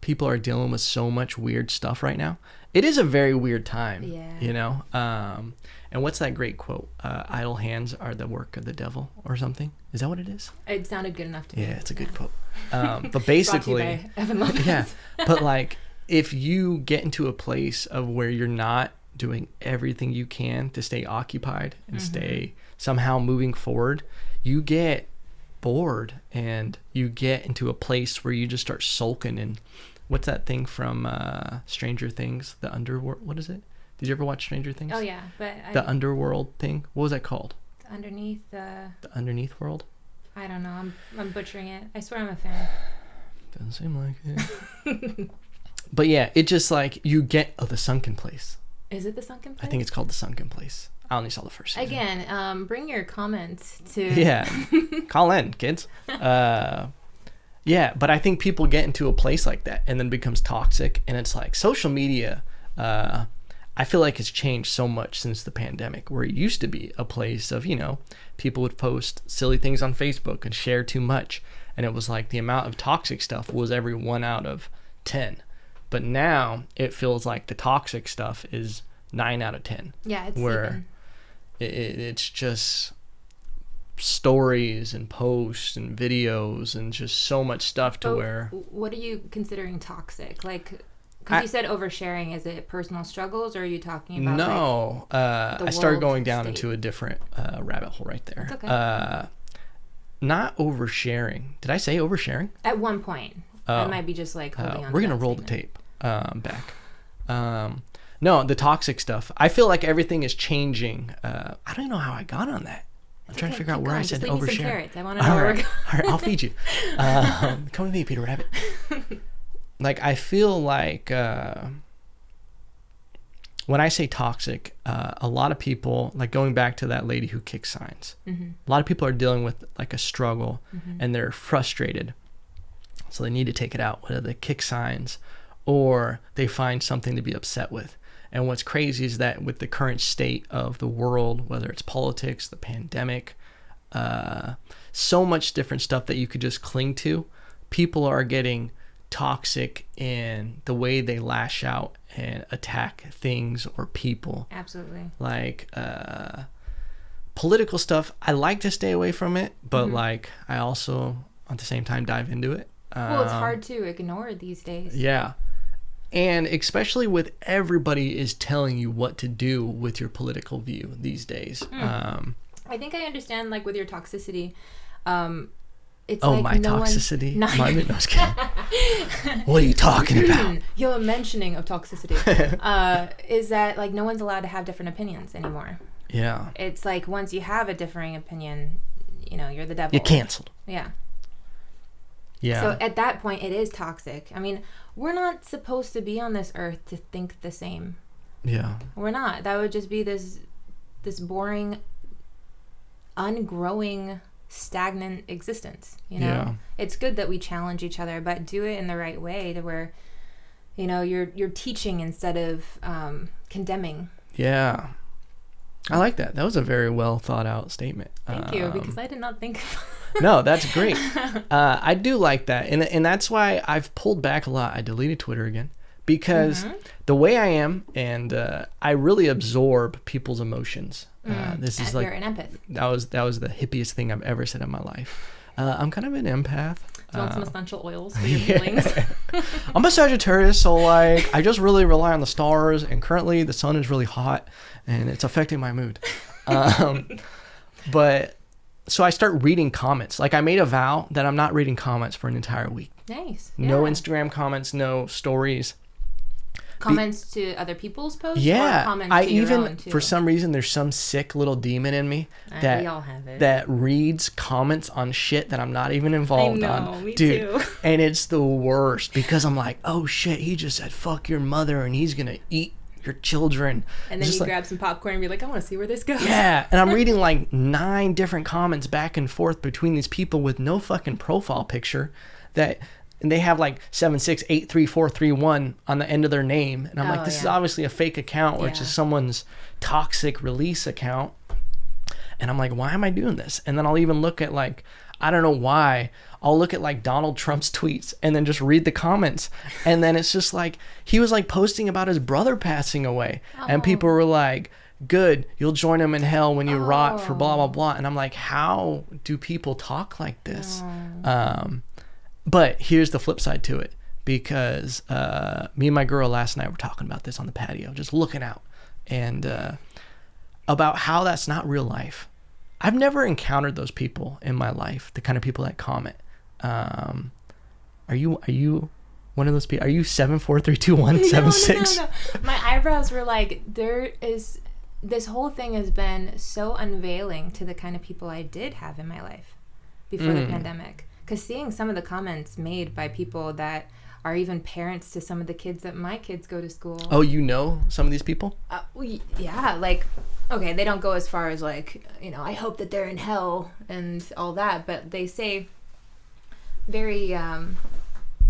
people are dealing with so much weird stuff right now. It is a very weird time, you know? And what's that great quote? Idle hands are the work of the devil or something. Is that what it is? It sounded good enough to me. Yeah, it's a good quote. But basically... Brought to you by Evan Lopez. Yeah, but like if you get into a place of where you're not doing everything you can to stay occupied and stay somehow moving forward, you get bored and you get into a place where you just start sulking. And what's that thing from Stranger Things, the underworld? What is it? Did you ever watch Stranger Things? Oh yeah, but the underworld thing. What was that called? Underneath the underneath world. I don't know. I'm butchering it. I swear I'm a fan. Doesn't seem like it. But yeah, it just like you get the sunken place. Is it the sunken place? I think it's called the sunken place. I only saw the first season. Again, bring your comments to... Yeah. Call in, kids. Yeah, but I think people get into a place like that and then becomes toxic. And it's like social media, I feel like it's changed so much since the pandemic, where it used to be a place of, you know, people would post silly things on Facebook and share too much. And it was like the amount of toxic stuff was every 1 out of 10. But now it feels like the toxic stuff is 9 out of 10. Yeah, it's where it's just stories and posts and videos and just so much stuff to where... What are you considering toxic? Like, because you said oversharing. Is it personal struggles, or are you talking about... No. I started going down into a different rabbit hole right there. That's okay. Not oversharing. Did I say oversharing? At one point. I might be just like holding on. We're going to roll the tape back. No, the toxic stuff. I feel like everything is changing. I don't even know how I got on that. I'm trying to figure out where I said overshare. I want to know. All right, I'll feed you. Come with me, Peter Rabbit. Like, I feel like when I say toxic, a lot of people, like going back to that lady who kicks signs, a lot of people are dealing with like a struggle and they're frustrated. So they need to take it out, whether they kick signs or they find something to be upset with. And what's crazy is that with the current state of the world, whether it's politics, the pandemic, so much different stuff that you could just cling to, people are getting toxic in the way they lash out and attack things or people. Absolutely. Like political stuff, I like to stay away from it, but like I also at the same time dive into it. Well, it's hard to ignore these days. Yeah. And especially with everybody is telling you what to do with your political view these days. I think I understand, like, with your toxicity. It's oh, like my toxicity? No, I was kidding. What are you talking about? Your mentioning of toxicity is that, like, no one's allowed to have different opinions anymore. Yeah. It's like once you have a differing opinion, you know, you're the devil. You're canceled. Yeah. Yeah. So at that point, it is toxic. I mean, we're not supposed to be on this earth to think the same. Yeah. We're not. That would just be this boring, ungrowing, stagnant existence, you know? Yeah. It's good that we challenge each other, but do it in the right way to where, you know, you're teaching instead of condemning. Yeah. I like that. That was a very well thought out statement. Thank you, because I did not think... No, that's great. I do like that. And that's why I've pulled back a lot. I deleted Twitter again because the way I am, and I really absorb people's emotions. This is like... You're an empath. That was the hippiest thing I've ever said in my life. I'm kind of an empath. Do you want some essential oils for your feelings? I'm a Sagittarius, so like I just really rely on the stars, and currently the sun is really hot and it's affecting my mood. But so I start reading comments. Like I made a vow that I'm not reading comments for an entire week. Nice. No Instagram comments, no stories. Comments to other people's posts? Yeah. Or comments to your own too? For some reason, there's some sick little demon in me we all have it. that reads comments on shit that I'm not even involved on. Me Dude, too. And it's the worst because I'm like, oh shit, he just said fuck your mother and he's going to eat your children. And then you grab some popcorn and be like, I want to see where this goes. Yeah. And I'm reading like 9 different comments back and forth between these people with no fucking profile picture that and they have like 7683431 on the end of their name, and I'm like, this is obviously a fake account, or it's just someone's toxic release account. And I'm like, why am I doing this? And then I'll even look at like, I don't know why, I'll look at like Donald Trump's tweets and then just read the comments. And then it's just like, he was like posting about his brother passing away. And people were like, good, you'll join him in hell when you rot for blah, blah, blah. And I'm like, how do people talk like this? But here's the flip side to it, because me and my girl last night were talking about this on the patio, just looking out, and about how that's not real life. I've never encountered those people in my life, the kind of people that comment. Are you one of those people? Are you 7432176? No. My eyebrows were like, this whole thing has been so unveiling to the kind of people I did have in my life before the pandemic. Because seeing some of the comments made by people that are even parents to some of the kids that my kids go to school. Oh, you know some of these people? Yeah, like, okay, they don't go as far as like, I hope that they're in hell and all that, but they say very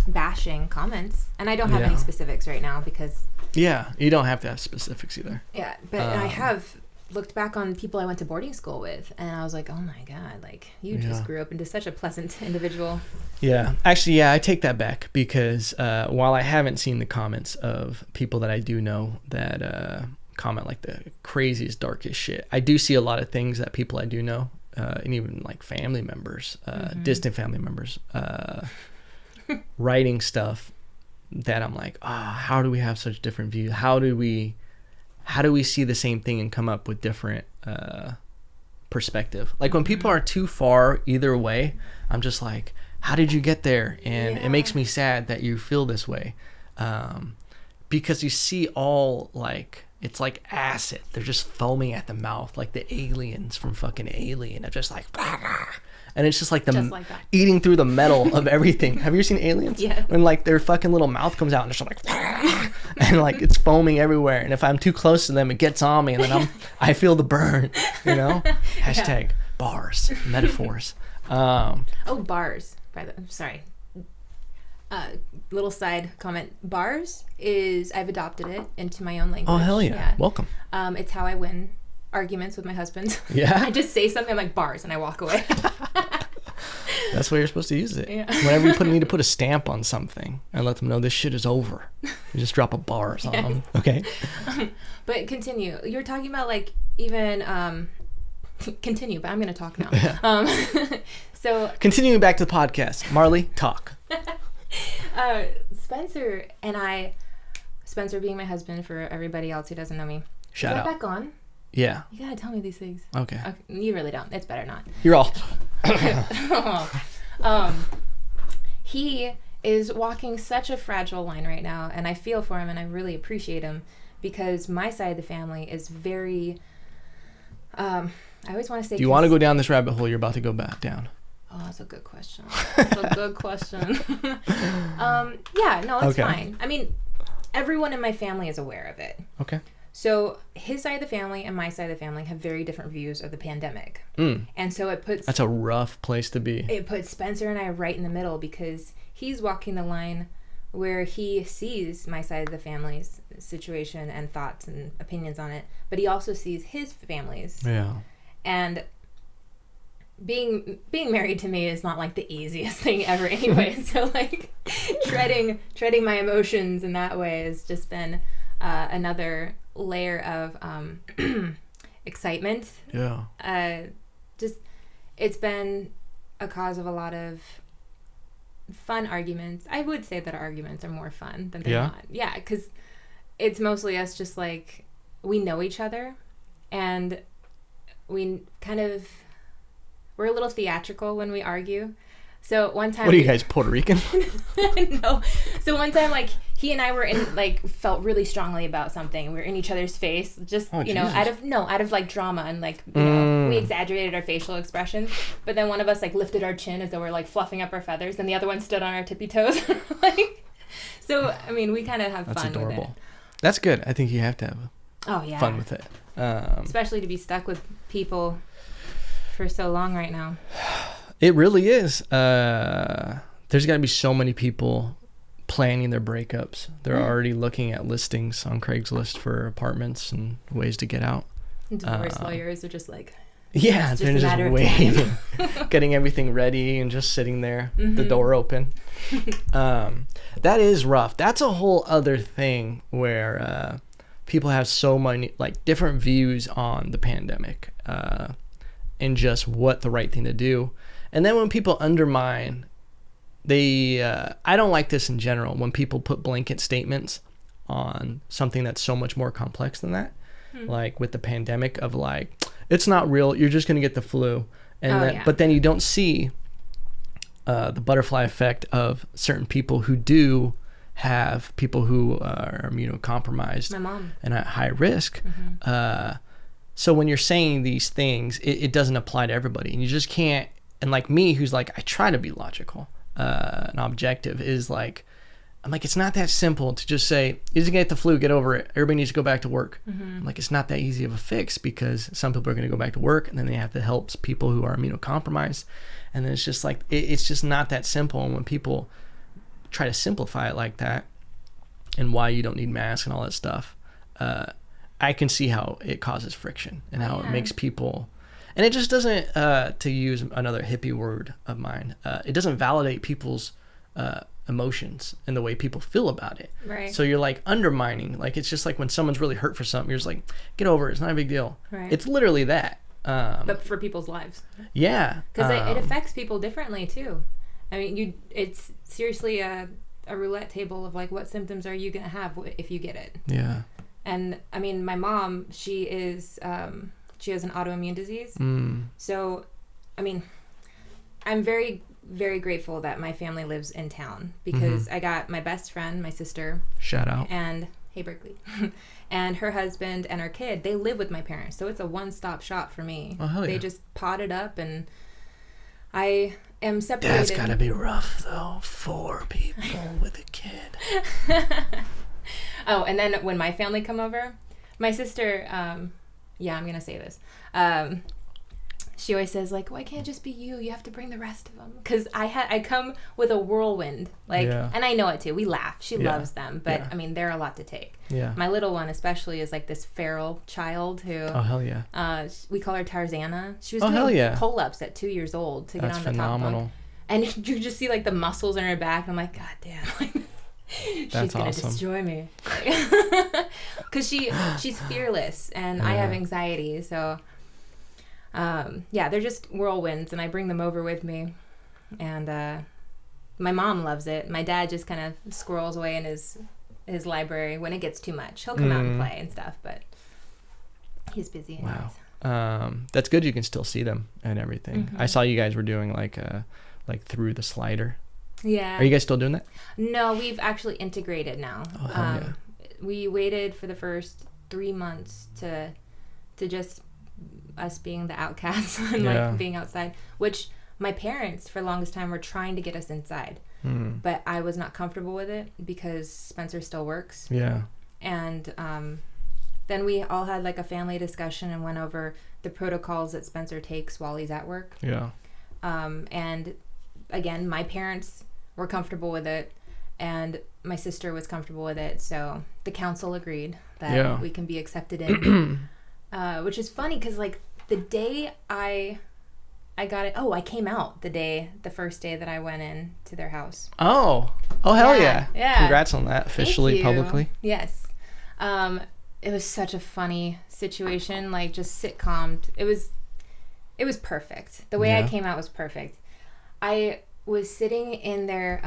bashing comments. And I don't have any specifics right now because... Yeah, you don't have to have specifics either. Yeah, but I have looked back on people I went to boarding school with, and I was like, oh my God, like, you just grew up into such a pleasant individual. Yeah, actually, I take that back, because while I haven't seen the comments of people that I do know that comment like the craziest, darkest shit, I do see a lot of things that people I do know, and even like family members, distant family members, writing stuff that I'm like, how do we have such different views? How do we see the same thing and come up with different perspective? Like when people are too far either way, I'm just like, how did you get there? And it makes me sad that you feel this way, because you see all like, it's like acid. They're just foaming at the mouth, like the aliens from fucking Alien. They're just like, and it's just like eating through the metal of everything. Have you ever seen Aliens? Yeah. When like their fucking little mouth comes out and it's just like, and like it's foaming everywhere. And if I'm too close to them, it gets on me, and then I feel the burn. Hashtag bars, metaphors. Bars. Sorry. Little side comment. Bars is, I've adopted it into my own language. Oh hell yeah. Welcome. It's how I win arguments with my husband. Yeah. I just say something, I'm like, bars, and I walk away. That's why you're supposed to use it. Yeah. Whenever you need to put a stamp on something and let them know this shit is over, you just drop a bars on them. Okay. But continue. You're talking about like even continue, but I'm gonna talk now. Yeah. So continuing back to the podcast, Marley, talk. Spencer and I, Spencer being my husband for everybody else who doesn't know me. Shout out. Back on. Yeah. You gotta tell me these things. Okay. You really don't. It's better not. You're all. He is walking such a fragile line right now, and I feel for him, and I really appreciate him, because my side of the family is very. I always want to say. Do you want to go down this rabbit hole you're about to go back down? Oh, that's a good question. That's a good question. It's fine. I mean, everyone in my family is aware of it. Okay. So his side of the family and my side of the family have very different views of the pandemic. And so it puts... That's a rough place to be. It puts Spencer and I right in the middle, because he's walking the line where he sees my side of the family's situation and thoughts and opinions on it, but he also sees his family's. Yeah. And being married to me is not like the easiest thing ever anyway. So like treading my emotions in that way has just been another layer of excitement. Yeah. It's been a cause of a lot of fun arguments. I would say that our arguments are more fun than they're not. Yeah, because it's mostly us just like, we know each other, and we kind of, we're a little theatrical when we argue. So one time... What are you guys, Puerto Rican? No. So one time, like, he and I were in, like, felt really strongly about something. We were in each other's face, just, out of, like, drama, and, like, we exaggerated our facial expressions. But then one of us, like, lifted our chin as though we're, like, fluffing up our feathers, and the other one stood on our tippy toes. So, I mean, we kind of have fun adorable. with it. That's good. I think you have to have fun with it. Especially to be stuck with people for so long right now. It really is. To there's got to be so many people planning their breakups. They're already looking at listings on Craigslist for apartments and ways to get out. Divorce lawyers are just like, yeah, it's they're just a just matter of waiting, time. getting everything ready and just sitting there, the door open. That is rough. That's a whole other thing where people have so many like different views on the pandemic and just what the right thing to do. And then when people undermine, I don't like this in general, when people put blanket statements on something that's so much more complex than that. Like with the pandemic of like, it's not real, you're just going to get the flu. And but then you don't see the butterfly effect of certain people who do have people who are immunocompromised. My mom. And at high risk. So when you're saying these things, it doesn't apply to everybody. And you just can't, and like me, who's like, I try to be logical and objective, is like, I'm like, it's not that simple to just say, you're going to get the flu, get over it. Everybody needs to go back to work. I'm like, it's not that easy of a fix, because some people are going to go back to work and then they have to help people who are immunocompromised. And then it's just like, it's just not that simple. And when people try to simplify it like that, and why you don't need masks and all that stuff, I can see how it causes friction and how it makes people, and it just doesn't, to use another hippie word of mine, it doesn't validate people's emotions and the way people feel about it. Right. So you're like undermining, like it's just like when someone's really hurt for something, you're just like, get over it, it's not a big deal. Right. It's literally that. But for people's lives. Yeah. Because it affects people differently too. I mean, it's seriously a roulette table of like, what symptoms are you going to have if you get it? Yeah. And I mean, my mom, she has an autoimmune disease. So, I mean, I'm very, very grateful that my family lives in town, because I got my best friend, my sister. Shout out. And, hey, Berkeley. And her husband and her kid, they live with my parents. So it's a one-stop shop for me. Oh, hell yeah. They just potted up, and I am separated. That's gotta be rough, though. 4 people with a kid. Oh, and then when my family come over, my sister, I'm going to say this. She always says, like, why can't it just be you? You have to bring the rest of them. Because I come with a whirlwind. Like, and I know it too. We laugh. She loves them. But, I mean, they're a lot to take. Yeah. My little one especially is like this feral child who... Oh, hell yeah. We call her Tarzana. She was doing pull-ups at 2 years old to get on the phenomenal. top bunk. And you just see, like, the muscles in her back. I'm like, God damn. She's going to destroy me. Because she's fearless, and I have anxiety, so... they're just whirlwinds, and I bring them over with me, and my mom loves it. My dad just kind of squirrels away in his library when it gets too much. He'll come out and play and stuff, but he's busy anyways. Wow. That's good. You can still see them and everything. I saw you guys were doing like through the slider. Yeah. Are you guys still doing that? No, we've actually integrated now. Oh, hell yeah. We waited for the first 3 months to just us being the outcasts and like being outside, which my parents for the longest time were trying to get us inside, but I was not comfortable with it because Spencer still works. And then we all had like a family discussion and went over the protocols that Spencer takes while he's at work. And again, my parents were comfortable with it, and my sister was comfortable with it, so the council agreed that we can be accepted in. Which is funny because like the day I got it, I came out the first day that I went in to their house. Oh hell yeah. Congrats on that, officially, publicly. Yes. It was such a funny situation, like just sitcomed. It was perfect. The way I came out was perfect. I was sitting in there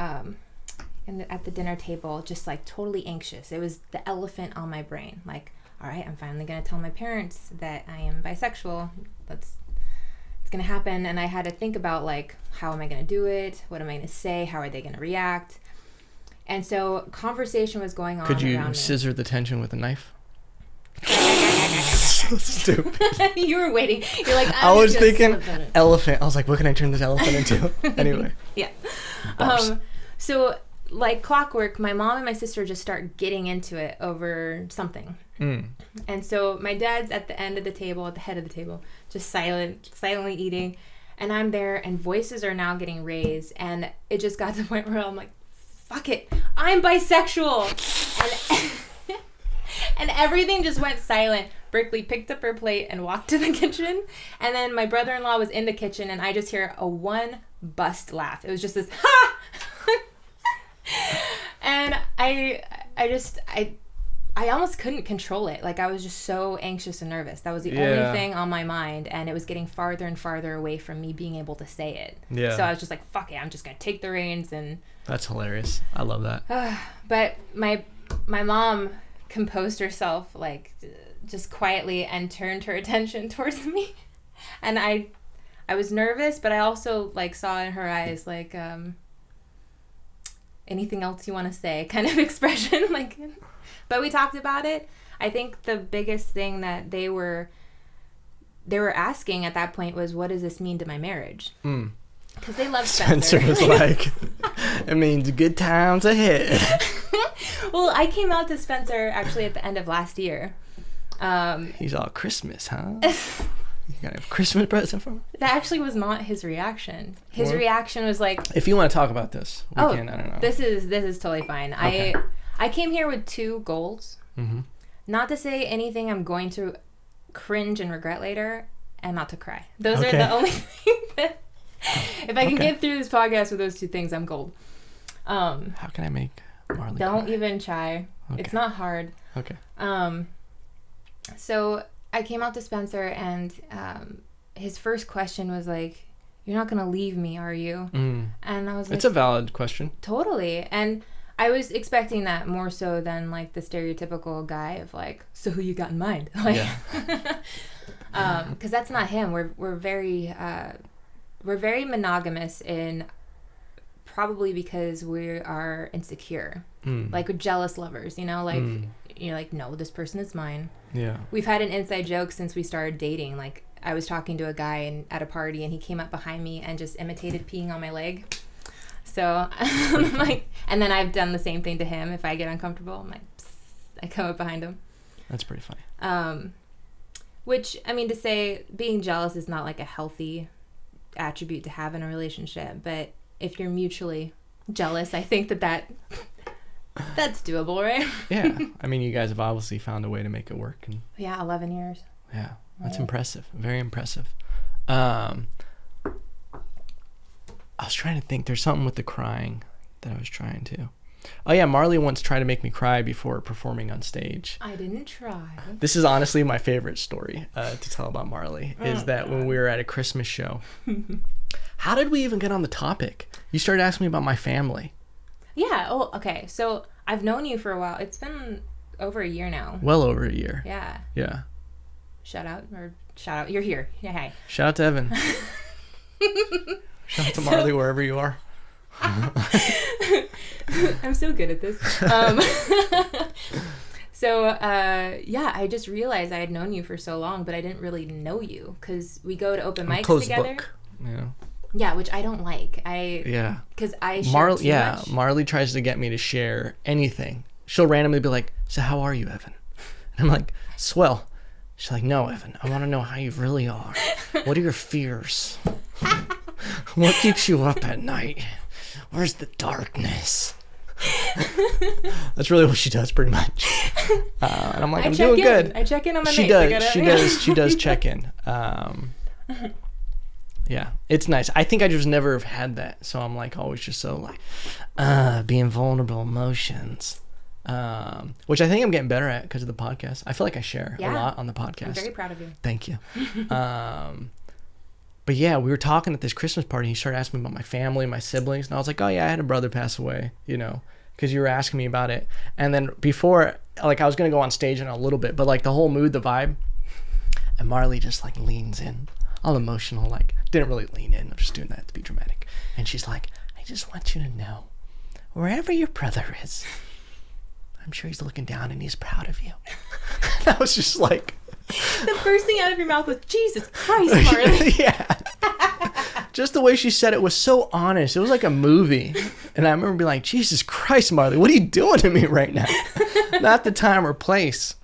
at the dinner table, just like totally anxious. It was the elephant on my brain, like, all right, I'm finally going to tell my parents that I am bisexual. It's going to happen. And I had to think about, like, how am I going to do it? What am I going to say? How are they going to react? And so conversation was going on. Could you scissor the tension with a knife? So stupid. You were waiting. You're like, I was thinking elephant. I was like, what can I turn this elephant into? Anyway. Yeah. So... like clockwork, my mom and my sister just start getting into it over something. And so my dad's at the end of the table, at the head of the table, just silently eating. And I'm there, and voices are now getting raised, and it just got to the point where I'm like, fuck it, I'm bisexual. And everything just went silent. Berkeley picked up her plate and walked to the kitchen. And then my brother-in-law was in the kitchen, and I just hear a one bust laugh. It was just this, ha! And I almost couldn't control it. Like, I was just so anxious and nervous. That was the only thing on my mind, and it was getting farther and farther away from me being able to say it. Yeah. So I was just like, fuck it, I'm just gonna take the reins. And that's hilarious. I love that. But my mom composed herself, like, just quietly, and turned her attention towards me. And I was nervous, but I also, like, saw in her eyes, like, anything else you want to say kind of expression. Like, but we talked about it. I think the biggest thing that they were asking at that point was, what does this mean to my marriage? Because they love Spencer. Spencer was like, it means good times ahead. Well, I came out to Spencer actually at the end of last year. He's all Christmas, huh? You got a Christmas present for him? That actually was not his reaction. His reaction was like, if you want to talk about this, we can. I don't know. This is totally fine. Okay. I came here with 2 goals. Mm-hmm. Not to say anything I'm going to cringe and regret later, and not to cry. Those are the only things that, if I can get through this podcast with those 2 things, I'm gold. How can I make Marley Don't cry? even try. Okay. It's not hard. Okay. So I came out to Spencer, and his first question was like, you're not going to leave me, are you? And I was like... It's a valid question. Totally. And I was expecting that more so than, like, the stereotypical guy of, like, so who you got in mind? Like, because that's not him. We're very monogamous, in probably because we are insecure. Like, we're jealous lovers, you know? Like, you're like, no, this person is mine. Yeah. We've had an inside joke since we started dating. Like, I was talking to a guy at a party, and he came up behind me and just imitated peeing on my leg. So, like, and then I've done the same thing to him. If I get uncomfortable, I'm like, psst, I come up behind him. That's pretty funny. Which, I mean, to say being jealous is not, like, a healthy attribute to have in a relationship. But if you're mutually jealous, I think that's doable, right? Yeah. I mean, you guys have obviously found a way to make it work. And yeah, 11 years. Yeah. That's impressive. Very impressive. I was trying to think. There's something with the crying that I was trying to. Oh, yeah. Marley once tried to make me cry before performing on stage. I didn't try. This is honestly my favorite story to tell about Marley, is that when we were at a Christmas show. How did we even get on the topic? You started asking me about my family. Yeah. Oh, okay. So I've known you for a while. It's been over a year now. Well over a year. Yeah. Yeah. Shout out. You're here. Yeah. Hey. Shout out to Evan. Shout out to Marley, wherever you are. I'm so good at this. Yeah, I just realized I had known you for so long, but I didn't really know you because we go to open mics together. Book. Yeah. Yeah, which I don't like. Because I share too much. Marley tries to get me to share anything. She'll randomly be like, "So how are you, Evan?" And I'm like, "Swell." She's like, "No, Evan, I want to know how you really are. What are your fears? What keeps you up at night? Where's the darkness?" That's really what she does, pretty much. And I'm like, I'm doing good. I check in on my mates. She does check in. Yeah, it's nice. I think I just never have had that, so I'm like always just so like being vulnerable emotions, which I think I'm getting better at because of the podcast. I feel like I share a lot on the podcast. I'm very proud of you. Thank you. But yeah, we were talking at this Christmas party. He started asking me about my family, my siblings, and I was like, "Oh yeah, I had a brother pass away," you know, because you were asking me about it. And then before, like, I was gonna go on stage in a little bit, but like the whole mood, the vibe, and Marley just like leans in, all emotional, like didn't really lean in. I'm just doing that to be dramatic. And she's like, "I just want you to know, wherever your brother is, I'm sure he's looking down and he's proud of you." And I was just like. The first thing out of your mouth was, "Jesus Christ, Marley." Yeah. Just the way she said it was so honest. It was like a movie. And I remember being like, "Jesus Christ, Marley, what are you doing to me right now?" Not the time or place.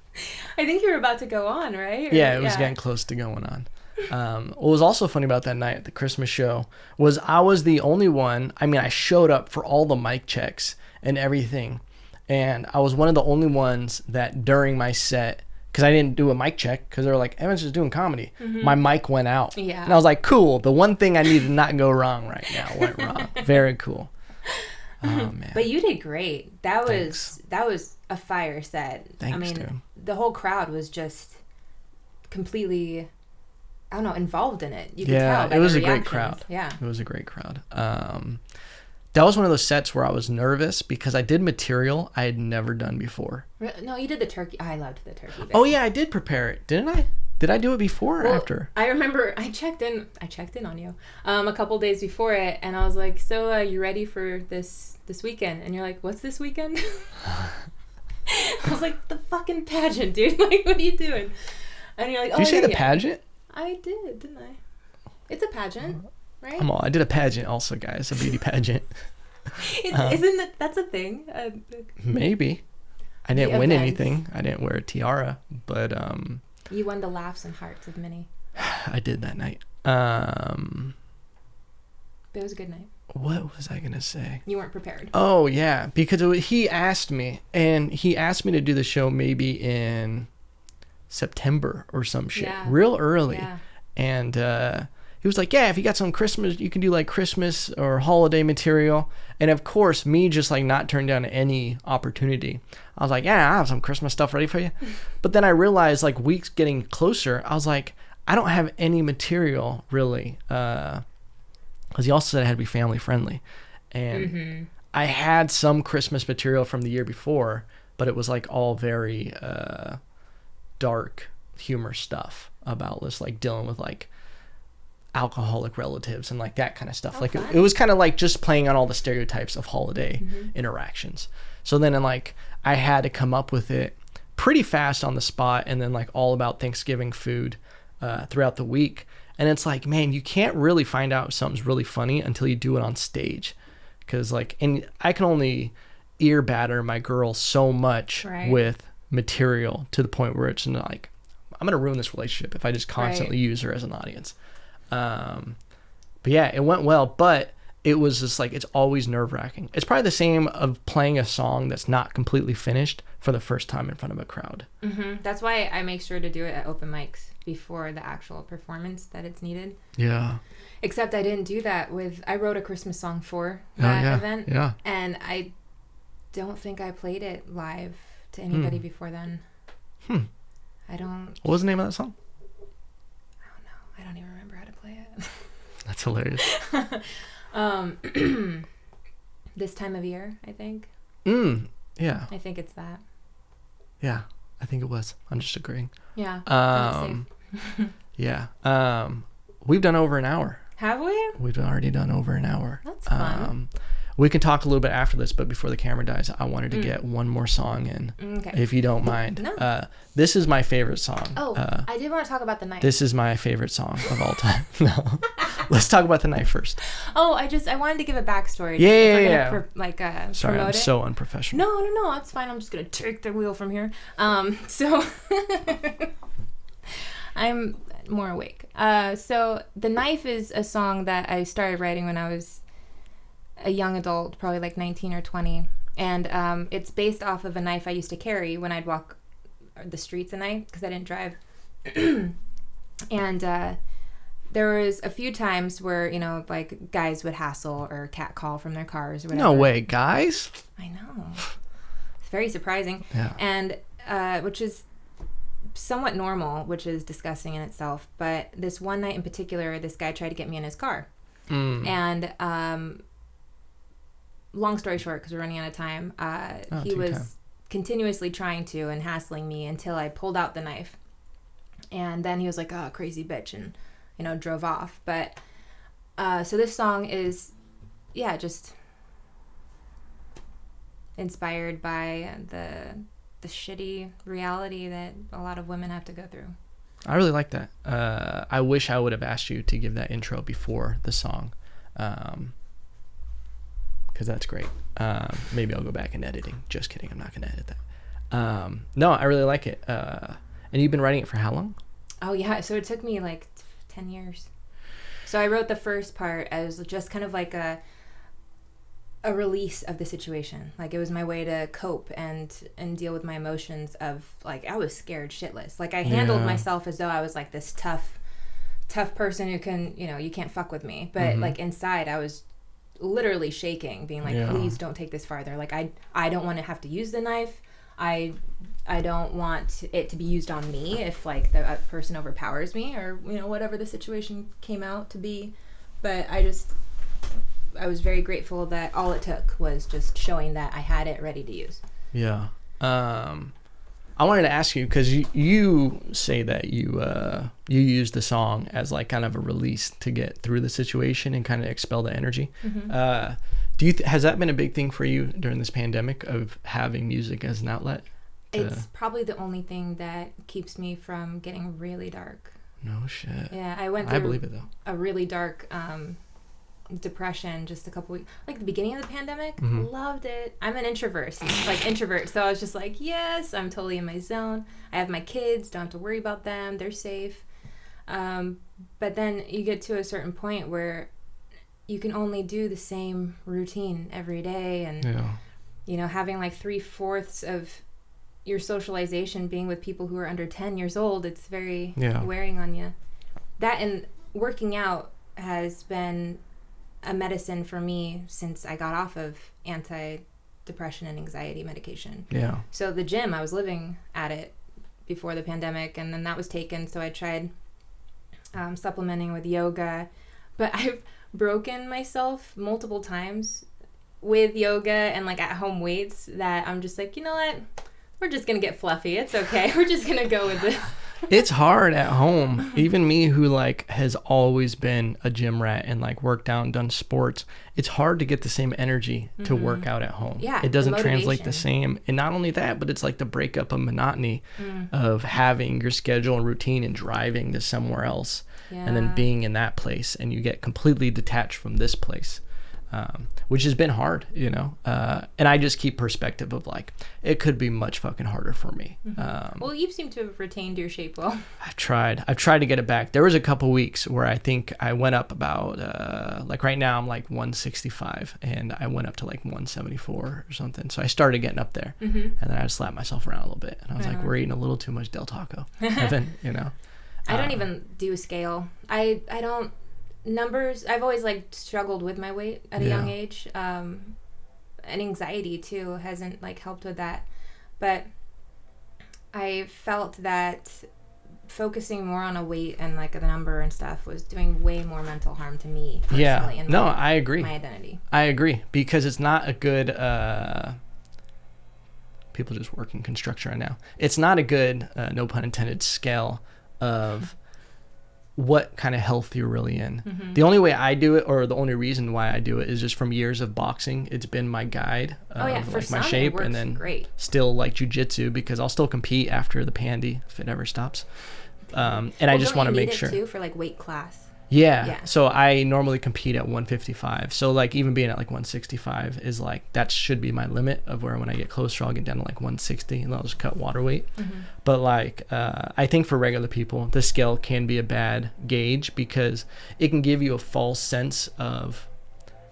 I think you were about to go on, right? Yeah, it was getting close to going on. What was also funny about that night at the Christmas show was I was the only one. I mean, I showed up for all the mic checks and everything, and I was one of the only ones that during my set, because I didn't do a mic check because they were like, Evan's just doing comedy. My mic went out. Yeah. And I was like, cool. The one thing I need to not go wrong right now went wrong. Very cool. Oh, man. But you did great. Thanks. That was a fire set. Thanks, I mean, dude. the whole crowd was just completely, I don't know, involved in it. You could Yeah, tell by it was the a great reactions. crowd. Yeah. It was a great crowd. That was one of those sets where I was nervous because I did material I had never done before. No, you did the turkey. I loved the turkey bit. Oh yeah, I did prepare it, didn't I? Did I do it before or after? I remember I checked in on you a couple days before it, and I was like, so you ready for this weekend? And you're like, what's this weekend? I was like, the fucking pageant, dude. Like, what are you doing? And you're like, oh, Did you say yeah, the pageant? I did, didn't I? It's a pageant, right? I did a pageant also, guys. A beauty pageant. Isn't that's a thing? Maybe. I didn't win events. anything. I didn't wear a tiara, but You won the laughs and hearts of many. I did that night. But it was a good night. What was I gonna say? You weren't prepared. Oh yeah, because he asked me to do the show maybe in September or some shit, real early, and he was like, yeah, if you got some Christmas, you can do like Christmas or holiday material. And of course, me just like not turn down any opportunity. I was like, yeah, I have some Christmas stuff ready for you. But then I realized like weeks getting closer, I was like, I don't have any material really. Because he also said it had to be family friendly. And I had some Christmas material from the year before, but it was like all very dark humor stuff about this, like dealing with like alcoholic relatives and like that kind of stuff. Like it was kind of like just playing on all the stereotypes of holiday interactions. So then like I had to come up with it pretty fast on the spot, and then like all about Thanksgiving food throughout the week. And it's like, man, you can't really find out if something's really funny until you do it on stage. Because like, and I can only ear batter my girl so much with material to the point where it's like, I'm gonna ruin this relationship if I just constantly use her as an audience. But yeah, it went well, but it was just like, it's always nerve-wracking. It's probably the same of playing a song that's not completely finished for the first time in front of a crowd. That's why I make sure to do it at open mics before the actual performance that it's needed. Yeah. Except I didn't do that I wrote a Christmas song for that event. Yeah. And I don't think I played it live to anybody before then. I don't. What was the name of that song? I don't know. I don't even remember how to play it. That's hilarious. This Time of Year, I think. Yeah. I think it's that. Yeah, I think it was. I'm just agreeing. Yeah. Yeah. We've done over an hour. Have we? We've already done over an hour. That's fun. We can talk a little bit after this, but before the camera dies, I wanted to get one more song in, if you don't mind. No. This is my favorite song. Oh, I did want to talk about the knife. This is my favorite song of all time. No. Let's talk about the knife first. Oh, I wanted to give a backstory. Yeah. Sorry, I'm so unprofessional. No, that's fine. I'm just going to take the wheel from here. So I'm more awake. So The Knife is a song that I started writing when I was a young adult, probably like 19 or 20. And it's based off of a knife I used to carry when I'd walk the streets at night because I didn't drive. And there was a few times where, like guys would hassle or catcall from their cars or whatever. No way, guys. I know. It's very surprising. Yeah. And which is somewhat normal, which is disgusting in itself. But this one night in particular, this guy tried to get me in his car. And long story short, because we're running out of time, he was continuously trying to and hassling me until I pulled out the knife. And then he was like, oh, crazy bitch, and, drove off. But so this song is, just inspired by the shitty reality that a lot of women have to go through. I really like that. I wish I would have asked you to give that intro before the song, because that's great. Maybe I'll go back in editing. Just kidding. I'm not going to edit that. No, I really like it. And you've been writing it for how long? Oh, yeah. So it took me like 10 years. So I wrote the first part as just kind of like a release of the situation. Like, it was my way to cope and deal with my emotions of, like, I was scared shitless. Like, I handled myself as though I was like this tough person who can, you know, you can't fuck with me. But like inside I was literally shaking, being like, please don't take this farther. Like, I don't want to have to use the knife. I don't want it to be used on me if, like, the person overpowers me, or, you know, whatever the situation came out to be. But I was very grateful that all it took was just showing that I had it ready to use. Yeah. I wanted to ask you, because you say that you use the song as like kind of a release to get through the situation and kind of expel the energy. Has that been a big thing for you during this pandemic, of having music as an outlet? It's probably the only thing that keeps me from getting really dark. No shit. Yeah, I went through believe it, though. A really dark depression just a couple weeks, like the beginning of the pandemic. Loved it. I'm an introvert, so I was just like, yes, I'm totally in my zone. I have my kids, don't have to worry about them, they're safe. But then you get to a certain point where you can only do the same routine every day, and you know, having like 3/4 of your socialization being with people who are under 10 years old, it's very wearing on you. That and working out has been a medicine for me since I got off of anti-depression and anxiety medication. Yeah. So the gym, I was living at it before the pandemic, and then that was taken. So I tried supplementing with yoga, but I've broken myself multiple times with yoga and like at home weights, that I'm just like, you know what? We're just going to get fluffy. It's okay. We're just going to go with this. It's hard at home. Even me, who like has always been a gym rat and like worked out and done sports, it's hard to get the same energy to work out at home. Yeah, it doesn't translate the same. And not only that, but it's like the breakup of monotony of having your schedule and routine and driving to somewhere else and then being in that place, and you get completely detached from this place. Which has been hard, you know, and I just keep perspective of like, it could be much fucking harder for me. Well, you seem to have retained your shape well. I've tried to get it back. There was a couple weeks where I think I went up about like right now I'm like 165, and I went up to like 174 or something. So I started getting up there, and then I slapped myself around a little bit, and I was like, we're eating a little too much Del Taco. You know, I don't even do a scale. I don't. Numbers, I've always like struggled with my weight at a young age, and anxiety too hasn't like helped with that, but I felt that focusing more on a weight and like the number and stuff was doing way more mental harm to me personally. And I agree. My identity. I agree, because it's not a good people just work in construction right now. It's not a good no pun intended scale of what kind of health you're really in. The only way I do it, or the only reason why I do it, is just from years of boxing. It's been my guide of like my shape, and then still like jujitsu, because I'll still compete after the pandy if it ever stops. And I just want to make sure too for like weight class. Yeah. So I normally compete at 155. So like even being at like 165 is like, that should be my limit of where when I get closer, I'll get down to like 160 and I'll just cut water weight. But like, I think for regular people, the scale can be a bad gauge, because it can give you a false sense of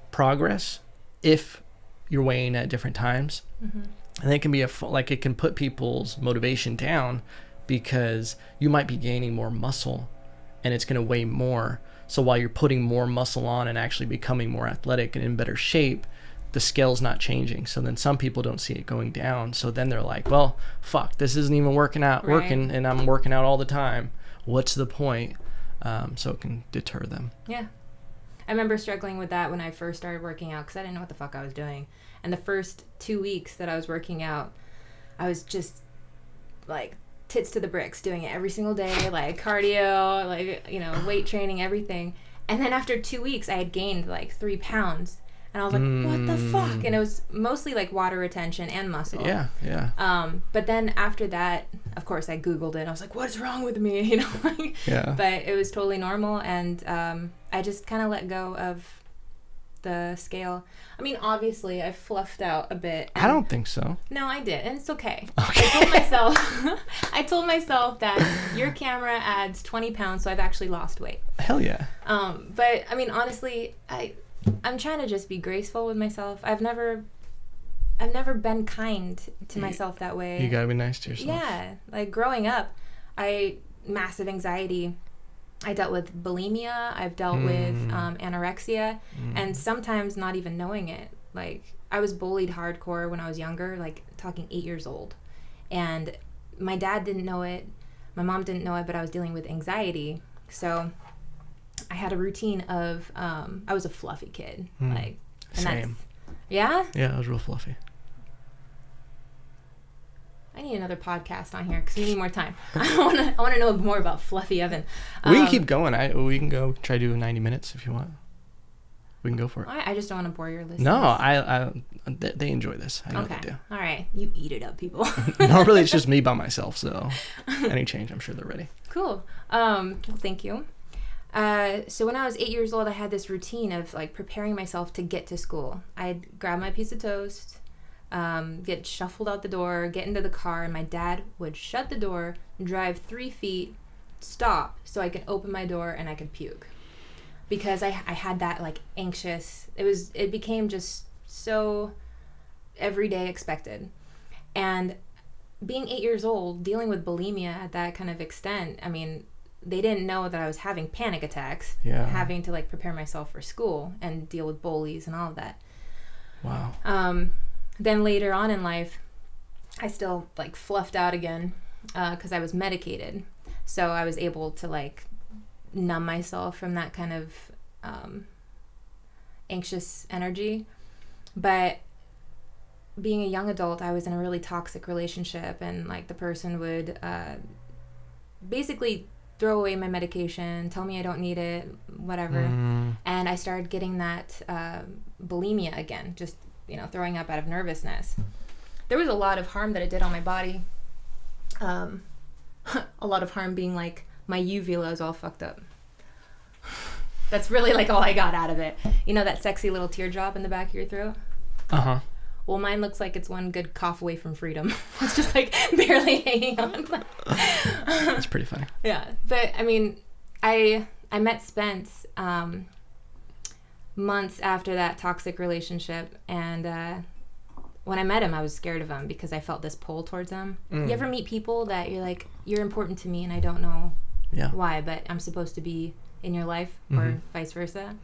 progress if you're weighing at different times. And it can be like, it can put people's motivation down, because you might be gaining more muscle and it's going to weigh more. So while you're putting more muscle on and actually becoming more athletic and in better shape, the scale's not changing. So then some people don't see it going down. So then they're like, well, fuck, this isn't even working, and I'm working out all the time. What's the point? So it can deter them. Yeah. I remember struggling with that when I first started working out, because I didn't know what the fuck I was doing. And the first 2 weeks that I was working out, I was just like tits to the bricks, doing it every single day, like cardio, like, you know, weight training, everything. And then after 2 weeks, I had gained like 3 pounds. And I was like, what the fuck? And it was mostly like water retention and muscle. Yeah. But then after that, of course, I Googled it. I was like, what's wrong with me? You know, But it was totally normal. And I just kind of let go of the scale. I mean, obviously, I fluffed out a bit. I don't think so. No, I did, and it's okay. Okay. I told myself that your camera adds 20 pounds, so I've actually lost weight. Hell yeah. But I mean, honestly, I'm trying to just be graceful with myself. I've never been kind to myself that way. You gotta be nice to yourself. Yeah, like growing up, massive anxiety. I dealt with bulimia. I've dealt with anorexia, and sometimes not even knowing it. Like, I was bullied hardcore when I was younger, like talking 8 years old, and my dad didn't know it, my mom didn't know it, but I was dealing with anxiety. So I had a routine of I was a fluffy kid, like, and same. Yeah, I was real fluffy. I need another podcast on here because we need more time. I want to know more about Fluffy Evan. We can keep going. We can go try to do 90 minutes if you want. We can go for it. I just don't want to bore your listeners. No, they enjoy this. I know okay. they do. All right. You eat it up, people. Normally it's just me by myself, so any change, I'm sure they're ready. Cool. Well, thank you. So when I was 8 years old, I had this routine of like preparing myself to get to school. I'd grab my piece of toast, get shuffled out the door, get into the car, and my dad would shut the door, drive 3 feet, stop so I could open my door and I could puke. Because I had that like anxious, it became just so everyday expected. And being 8 years old, dealing with bulimia at that kind of extent, I mean, they didn't know that I was having panic attacks, having to like prepare myself for school and deal with bullies and all of that. Wow. Then later on in life, I still like fluffed out again because I was medicated. So I was able to like numb myself from that kind of anxious energy. But being a young adult, I was in a really toxic relationship, and like the person would basically throw away my medication, tell me I don't need it, whatever. And I started getting that bulimia again, just throwing up out of nervousness. There was a lot of harm that it did on my body. A lot of harm being like my uvula is all fucked up. That's really like all I got out of it. You know that sexy little teardrop in the back of your throat? Uh-huh. Well, mine looks like it's one good cough away from freedom. It's just like barely hanging on. That's pretty funny. Yeah. But I mean, I met Spence months after that toxic relationship, and when I met him, I was scared of him because I felt this pull towards him. You ever meet people that you're like, you're important to me and I don't know why, but I'm supposed to be in your life, or vice versa?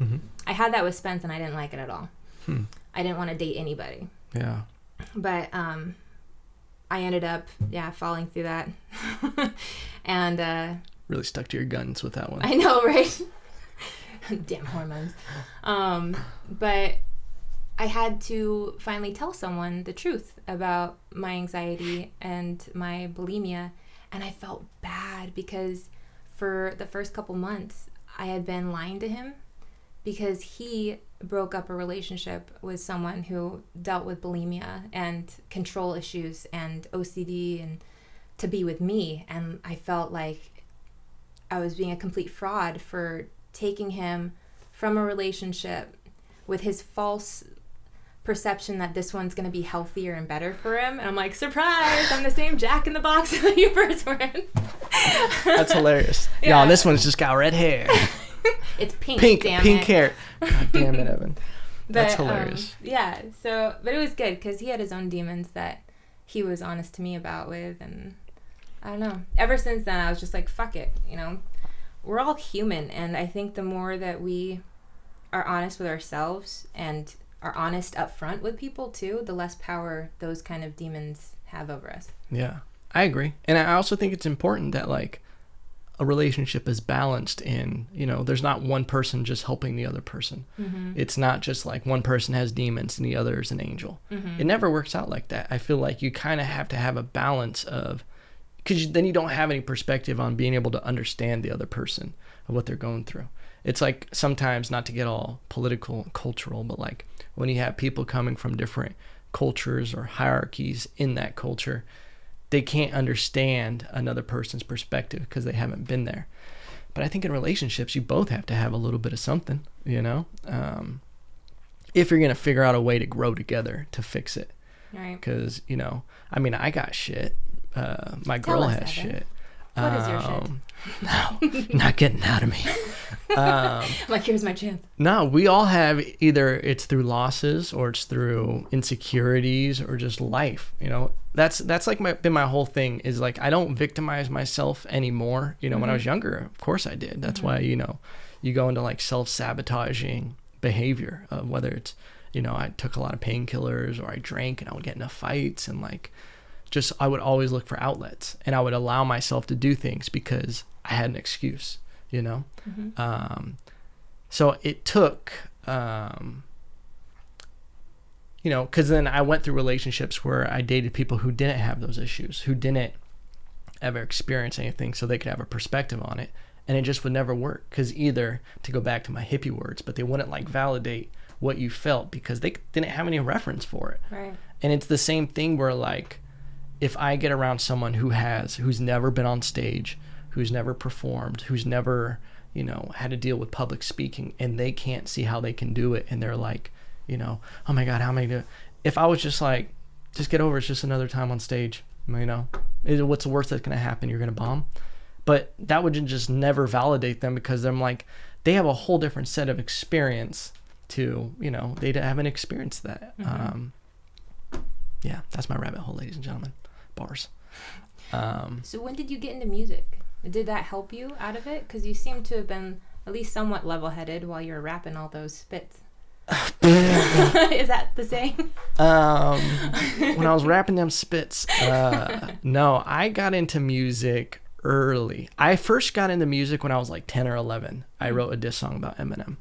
I had that with Spence and I didn't like it at all. I didn't want to date anybody. Yeah. But I ended up falling through that. And really stuck to your guns with that one. I know, right? Damn hormones. But I had to finally tell someone the truth about my anxiety and my bulimia, and I felt bad because for the first couple months I had been lying to him because he broke up a relationship with someone who dealt with bulimia and control issues and OCD, and to be with me, and I felt like I was being a complete fraud for taking him from a relationship with his false perception that this one's going to be healthier and better for him. And I'm like, surprise, I'm the same Jack in the Box that you first were in. That's hilarious. Yeah. Y'all, this one's just got red hair. It's pink, damn pink it. hair. God damn it, Evan. That's But, hilarious. but it was good because he had his own demons that he was honest to me about with, and I don't know. Ever since then, I was just like, fuck it, We're all human, and I think the more that we are honest with ourselves and are honest up front with people too, the less power those kind of demons have over us. Yeah, I agree. And I also think it's important that like a relationship is balanced in, there's not one person just helping the other person. It's not just like one person has demons and the other is an angel. It never works out like that. I feel like you kind of have to have a balance of, because then you don't have any perspective on being able to understand the other person and what they're going through. It's like sometimes, not to get all political and cultural, but like when you have people coming from different cultures or hierarchies in that culture, they can't understand another person's perspective because they haven't been there. But I think in relationships, you both have to have a little bit of something, if you're going to figure out a way to grow together to fix it. Right. Because, you know, I mean, I got shit. My girl has Evan. Shit. What is your shit? No, not getting out of me. Like, here's my chance. No, we all have, either it's through losses or it's through insecurities or just life. You know, that's like been my whole thing is like, I don't victimize myself anymore. You know, when I was younger, of course I did. That's why, you know, you go into like self-sabotaging behavior, whether it's, you know, I took a lot of painkillers or I drank and I would get into fights and like, just I would always look for outlets and I would allow myself to do things because I had an excuse, you know. So it took you know, because then I went through relationships where I dated people who didn't have those issues, who didn't ever experience anything, so they could have a perspective on it, and it just would never work. Because either, to go back to my hippie words, but they wouldn't like validate what you felt because they didn't have any reference for it. Right. And it's the same thing where like, if I get around someone who's never been on stage, who's never performed, who's never, you know, had to deal with public speaking, and they can't see how they can do it, and they're like, you know, oh my God, how am I gonna? If I was just like, just get over it, it's just another time on stage, you know, what's the worst that's gonna happen? You're gonna bomb. But that would just never validate them because I'm like, they have a whole different set of experience to, you know, they haven't experienced that. Yeah, that's my rabbit hole, ladies and gentlemen. Bars. So when did you get into music? Did that help you out of it? Because you seem to have been at least somewhat level-headed while you were rapping all those spits. Is that the saying? When I was rapping them spits, no, I got into music early. I first got into music when I was like 10 or 11. I wrote a diss song about Eminem.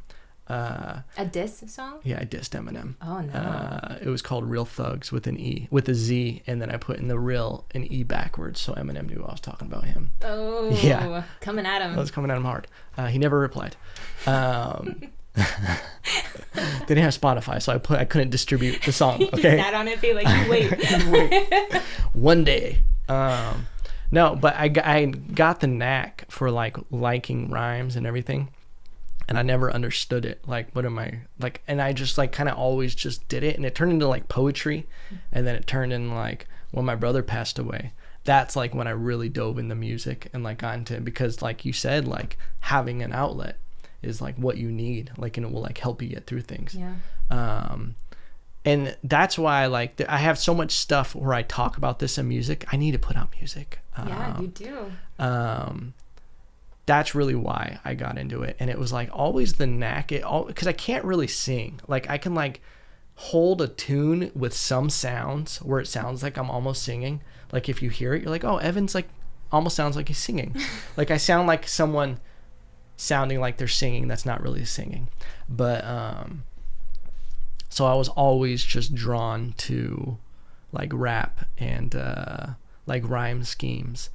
A diss song? Yeah, I dissed Eminem. Oh no. It was called Real Thugs with an E, with a Z, and then I put in the real an E backwards, so Eminem knew I was talking about him. Oh, yeah, coming at him. I was coming at him hard. He never replied. They didn't have Spotify, so I couldn't distribute the song. Okay. You sat on it, be like, you wait. One day. No, but I got the knack for like liking rhymes and everything. And I never understood it. Like, what am I like? And I just like kind of always just did it. And it turned into like poetry. And then it turned in like when my brother passed away. That's like when I really dove into music and like got into it. Because like you said, like having an outlet is like what you need. Like, and it will like help you get through things. Yeah. And that's why I have so much stuff where I talk about this in music. I need to put out music. Yeah, you do. That's really why I got into it. And it was like always the knack, because I can't really sing. Like I can like hold a tune with some sounds where it sounds like I'm almost singing. Like if you hear it, you're like, oh, Evan's like almost sounds like he's singing. Like I sound like someone sounding like they're singing that's not really singing. But so I was always just drawn to like rap and like rhyme schemes.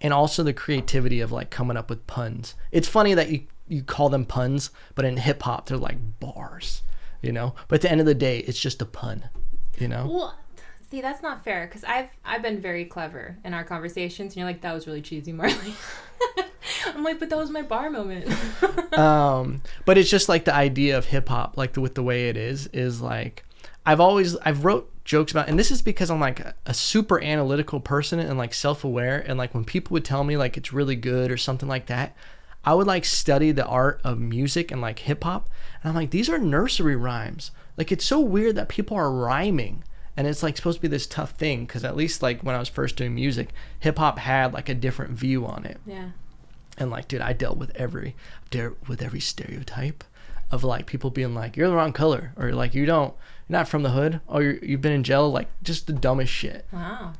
And also the creativity of like coming up with puns. It's funny that you call them puns, but in hip hop they're like bars, you know. But at the end of the day, it's just a pun, you know. Well, see, that's not fair because I've been very clever in our conversations, and you're like, that was really cheesy, Marley. I'm like, but that was my bar moment. But it's just like the idea of hip hop, like with the way it is like I've wrote jokes about, and this is because I'm like a super analytical person and like self-aware, and like when people would tell me like it's really good or something like that, I would like study the art of music and like hip hop, and I'm like, these are nursery rhymes. Like it's so weird that people are rhyming, and it's like supposed to be this tough thing, because at least like when I was first doing music, hip hop had like a different view on it. Yeah. And like, dude, I dealt with every stereotype of like people being like, you're the wrong color, or like you're not from the hood, or you've been in jail, like just the dumbest shit. Wow.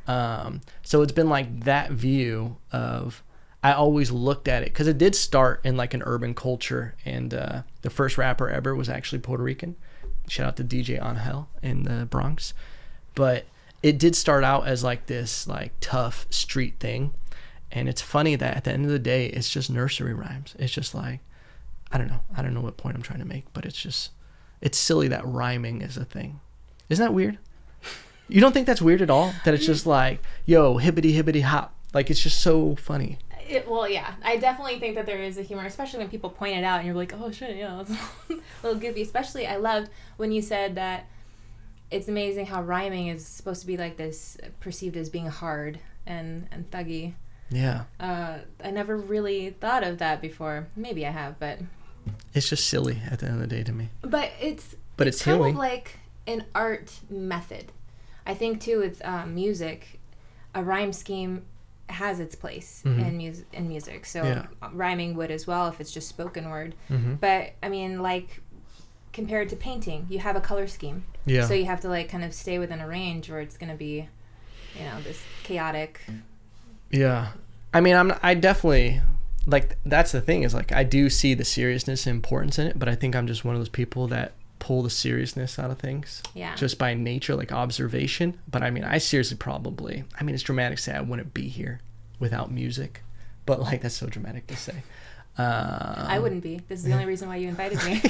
So it's been like that view of, I always looked at it because it did start in like an urban culture, and the first rapper ever was actually Puerto Rican. Shout out to DJ Angel in the Bronx. But it did start out as like this like tough street thing, and it's funny that at the end of the day, it's just nursery rhymes. It's just like, I don't know what point I'm trying to make, but it's silly that rhyming is a thing. Isn't that weird? You don't think that's weird at all? That it's just like, yo, hibbity hibbity hop. Like, it's just so funny. Well, yeah, I definitely think that there is a humor, especially when people point it out and you're like, oh shit, yeah, it's a little goofy. Especially, I loved when you said that it's amazing how rhyming is supposed to be like this, perceived as being hard and thuggy. Yeah. I never really thought of that before. Maybe I have, but it's just silly at the end of the day to me. But it's kind healing. Of like an art method. I think too with music, a rhyme scheme has its place in music. So rhyming would as well if it's just spoken word. But I mean, like compared to painting, you have a color scheme. Yeah. So you have to like kind of stay within a range where it's going to be, this chaotic. Yeah. I mean, I definitely like, that's the thing is like, I do see the seriousness and importance in it, but I think I'm just one of those people that pull the seriousness out of things just by nature, like observation. But I mean, I seriously it's dramatic to say I wouldn't be here without music, but like that's so dramatic to say. I wouldn't be. This is the only reason why you invited me.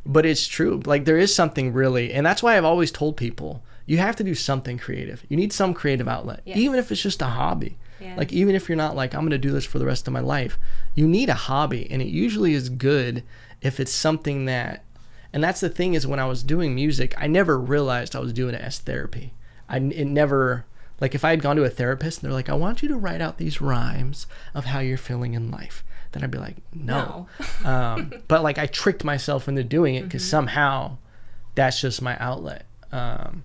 But it's true, like there is something really, and that's why I've always told people you have to do something creative. You need some creative outlet, even if it's just a hobby. Like even if you're not like, I'm gonna do this for the rest of my life, you need a hobby, and it usually is good if it's something that, and that's the thing is when I was doing music, I never realized I was doing it as therapy. It never, like if I had gone to a therapist and they're like, I want you to write out these rhymes of how you're feeling in life, then I'd be like, no. But like I tricked myself into doing it because somehow that's just my outlet. And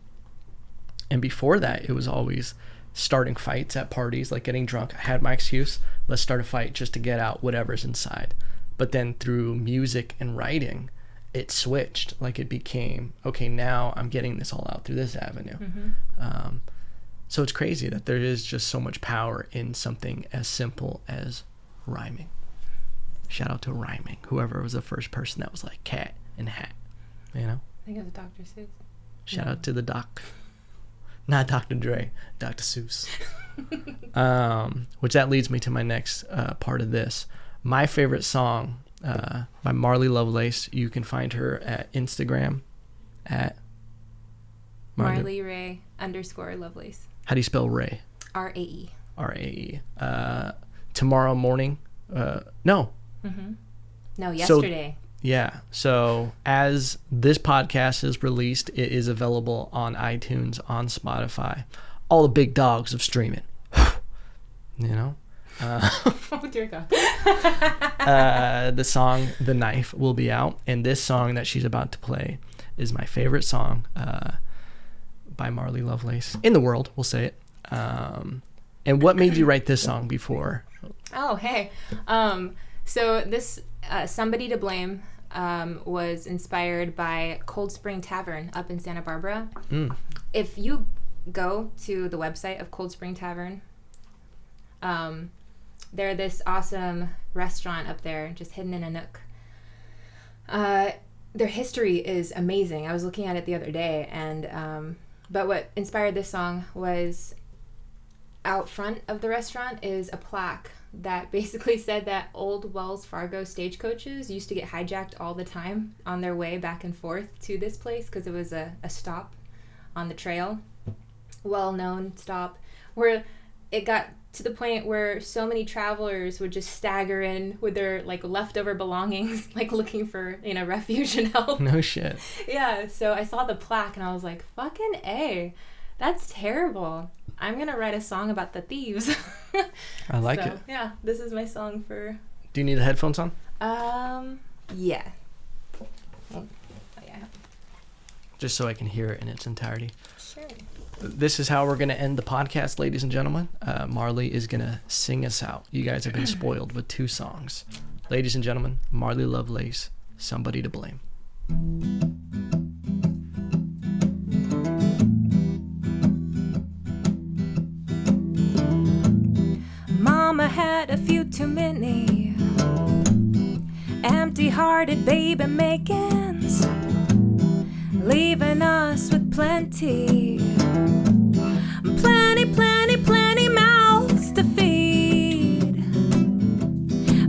before that, it was always starting fights at parties, like getting drunk. I had my excuse, let's start a fight just to get out whatever's inside. But then through music and writing, it switched. Like it became, okay, now I'm getting this all out through this avenue. So it's crazy that there is just so much power in something as simple as rhyming. Shout out to rhyming. Whoever was the first person that was like cat and hat, I think it was Dr. Seuss. Shout out to the doc. Not Dr. Dre, Dr. Seuss. Which that leads me to my next part of this. My favorite song by Marley Lovelace. You can find her at Instagram at Marley Ray _Lovelace. How do you spell Ray? R-A-E. R-A-E. Tomorrow morning. No. No, yesterday. So as this podcast is released, it is available on iTunes, on Spotify, all the big dogs of streaming. Oh dear God. The song The Knife will be out, and this song that she's about to play is my favorite song by Marley Lovelace in the world, we'll say it. And what made you write this song before? Oh, hey. So this Somebody to Blame was inspired by Cold Spring Tavern up in Santa Barbara. If you go to the website of Cold Spring Tavern, they're this awesome restaurant up there, just hidden in a nook. Their history is amazing. I was looking at it the other day, and but what inspired this song was out front of the restaurant is a plaque that basically said that old Wells Fargo stagecoaches used to get hijacked all the time on their way back and forth to this place because it was a stop on the trail, well-known stop, where it got to the point where so many travelers would just stagger in with their like leftover belongings, like looking for refuge and help. No shit. Yeah, so I saw the plaque and I was like, fucking A, that's terrible. I'm gonna write a song about the thieves. I like it. Yeah, this is my song for. Do you need the headphones on? Yeah. Oh, yeah. Just so I can hear it in its entirety. Sure. This is how we're going to end the podcast, ladies and gentlemen. Marley is going to sing us out. You guys have been spoiled with 2 songs. Ladies and gentlemen, Marley Lovelace, Somebody to Blame. Mama had a few too many empty-hearted baby makings, leaving us with plenty mouths to feed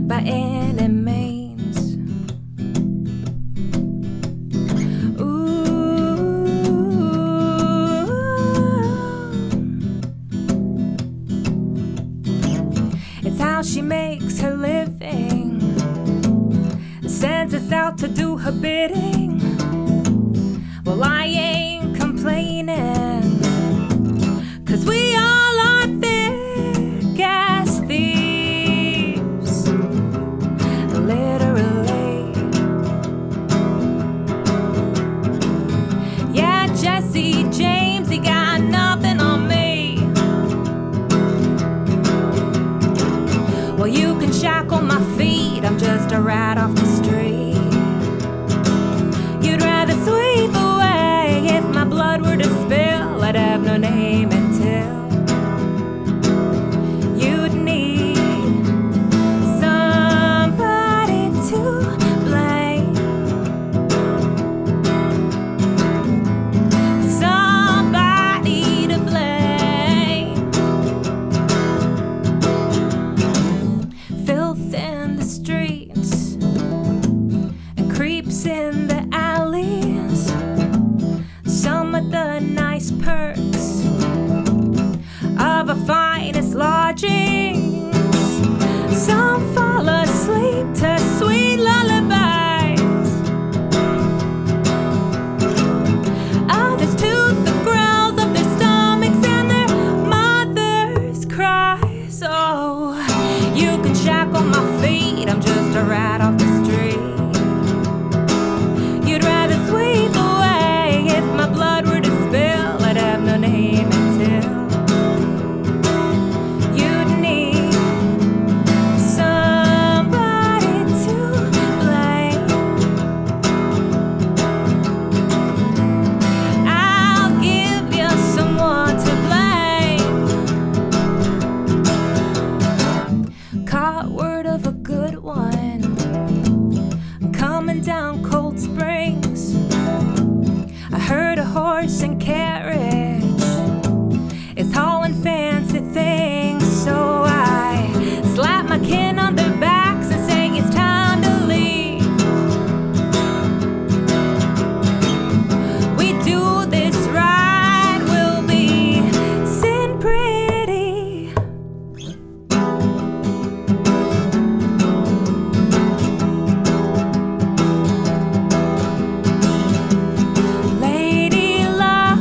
by any means. Ooh. It's how she makes her living, sends us out to do her bidding. Well, I ain't complaining, 'cause we all are thick as thieves, literally. Yeah, Jesse James, he got nothing on me. Well, you can shackle my feet, I'm just a rat off the street. You'd rather sweep away if my blood were to spill. I'd have no name until you'd need somebody to blame. Somebody to blame. Filth in the streets and creeps in the alleys. Some of the nice perks of our finest lodgings. Some fall asleep to sweet lullabies. Others toot the growls of their stomachs and their mother's cries. Oh, you can shackle my feet, I'm just a rat off the street. You'd rather sweep away if my blood were to spill. I'd have no name until you'd need somebody to blame. I'll give you someone to blame. Caught word of a good one coming down Cold Springs. I heard a horse and carriage is hauling fancy things. So I slap my kin on their backs and say it's time to leave. We do this right, we'll be sin pretty. Lady Luck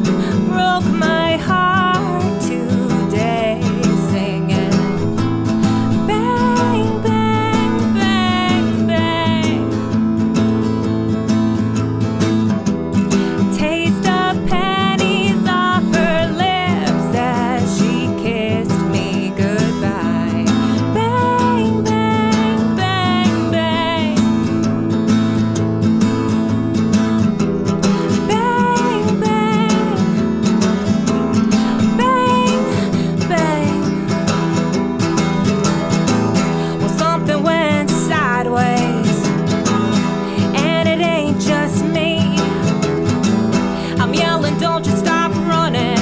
broke my heart today, singing bang, bang, bang, bang. Taste of pennies off her lips as she kissed me goodbye. Bang, bang, bang, bang. Bang, bang, bang, bang. Well, something went sideways, and it ain't just me. I'm yelling, don't you stop running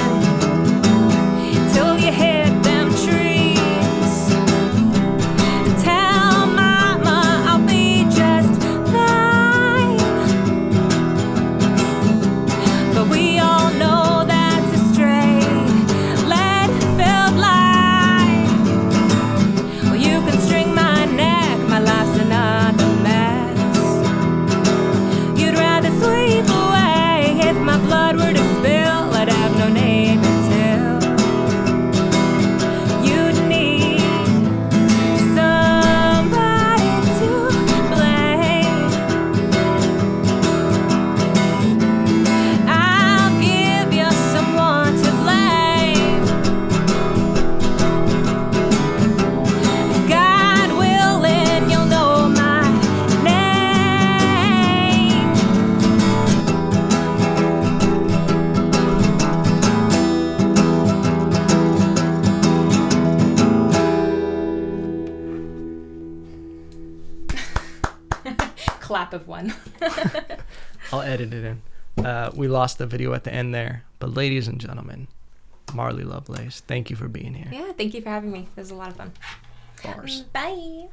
till you hit them trees. Tell mama I'll be just fine. But we all know that's a straight lead-filled lie. Well, you can string my neck, my life's another mess. You'd rather sweep away if my blood were to spill. I'd have no name until you'd need somebody to blame. I'll give you someone to blame. God willing, you'll know my name. Clap of one. I'll edit it in. We lost the video at the end there. But ladies and gentlemen, Marley Lovelace, thank you for being here. Yeah, thank you for having me. It was a lot of fun. Bars. Bye.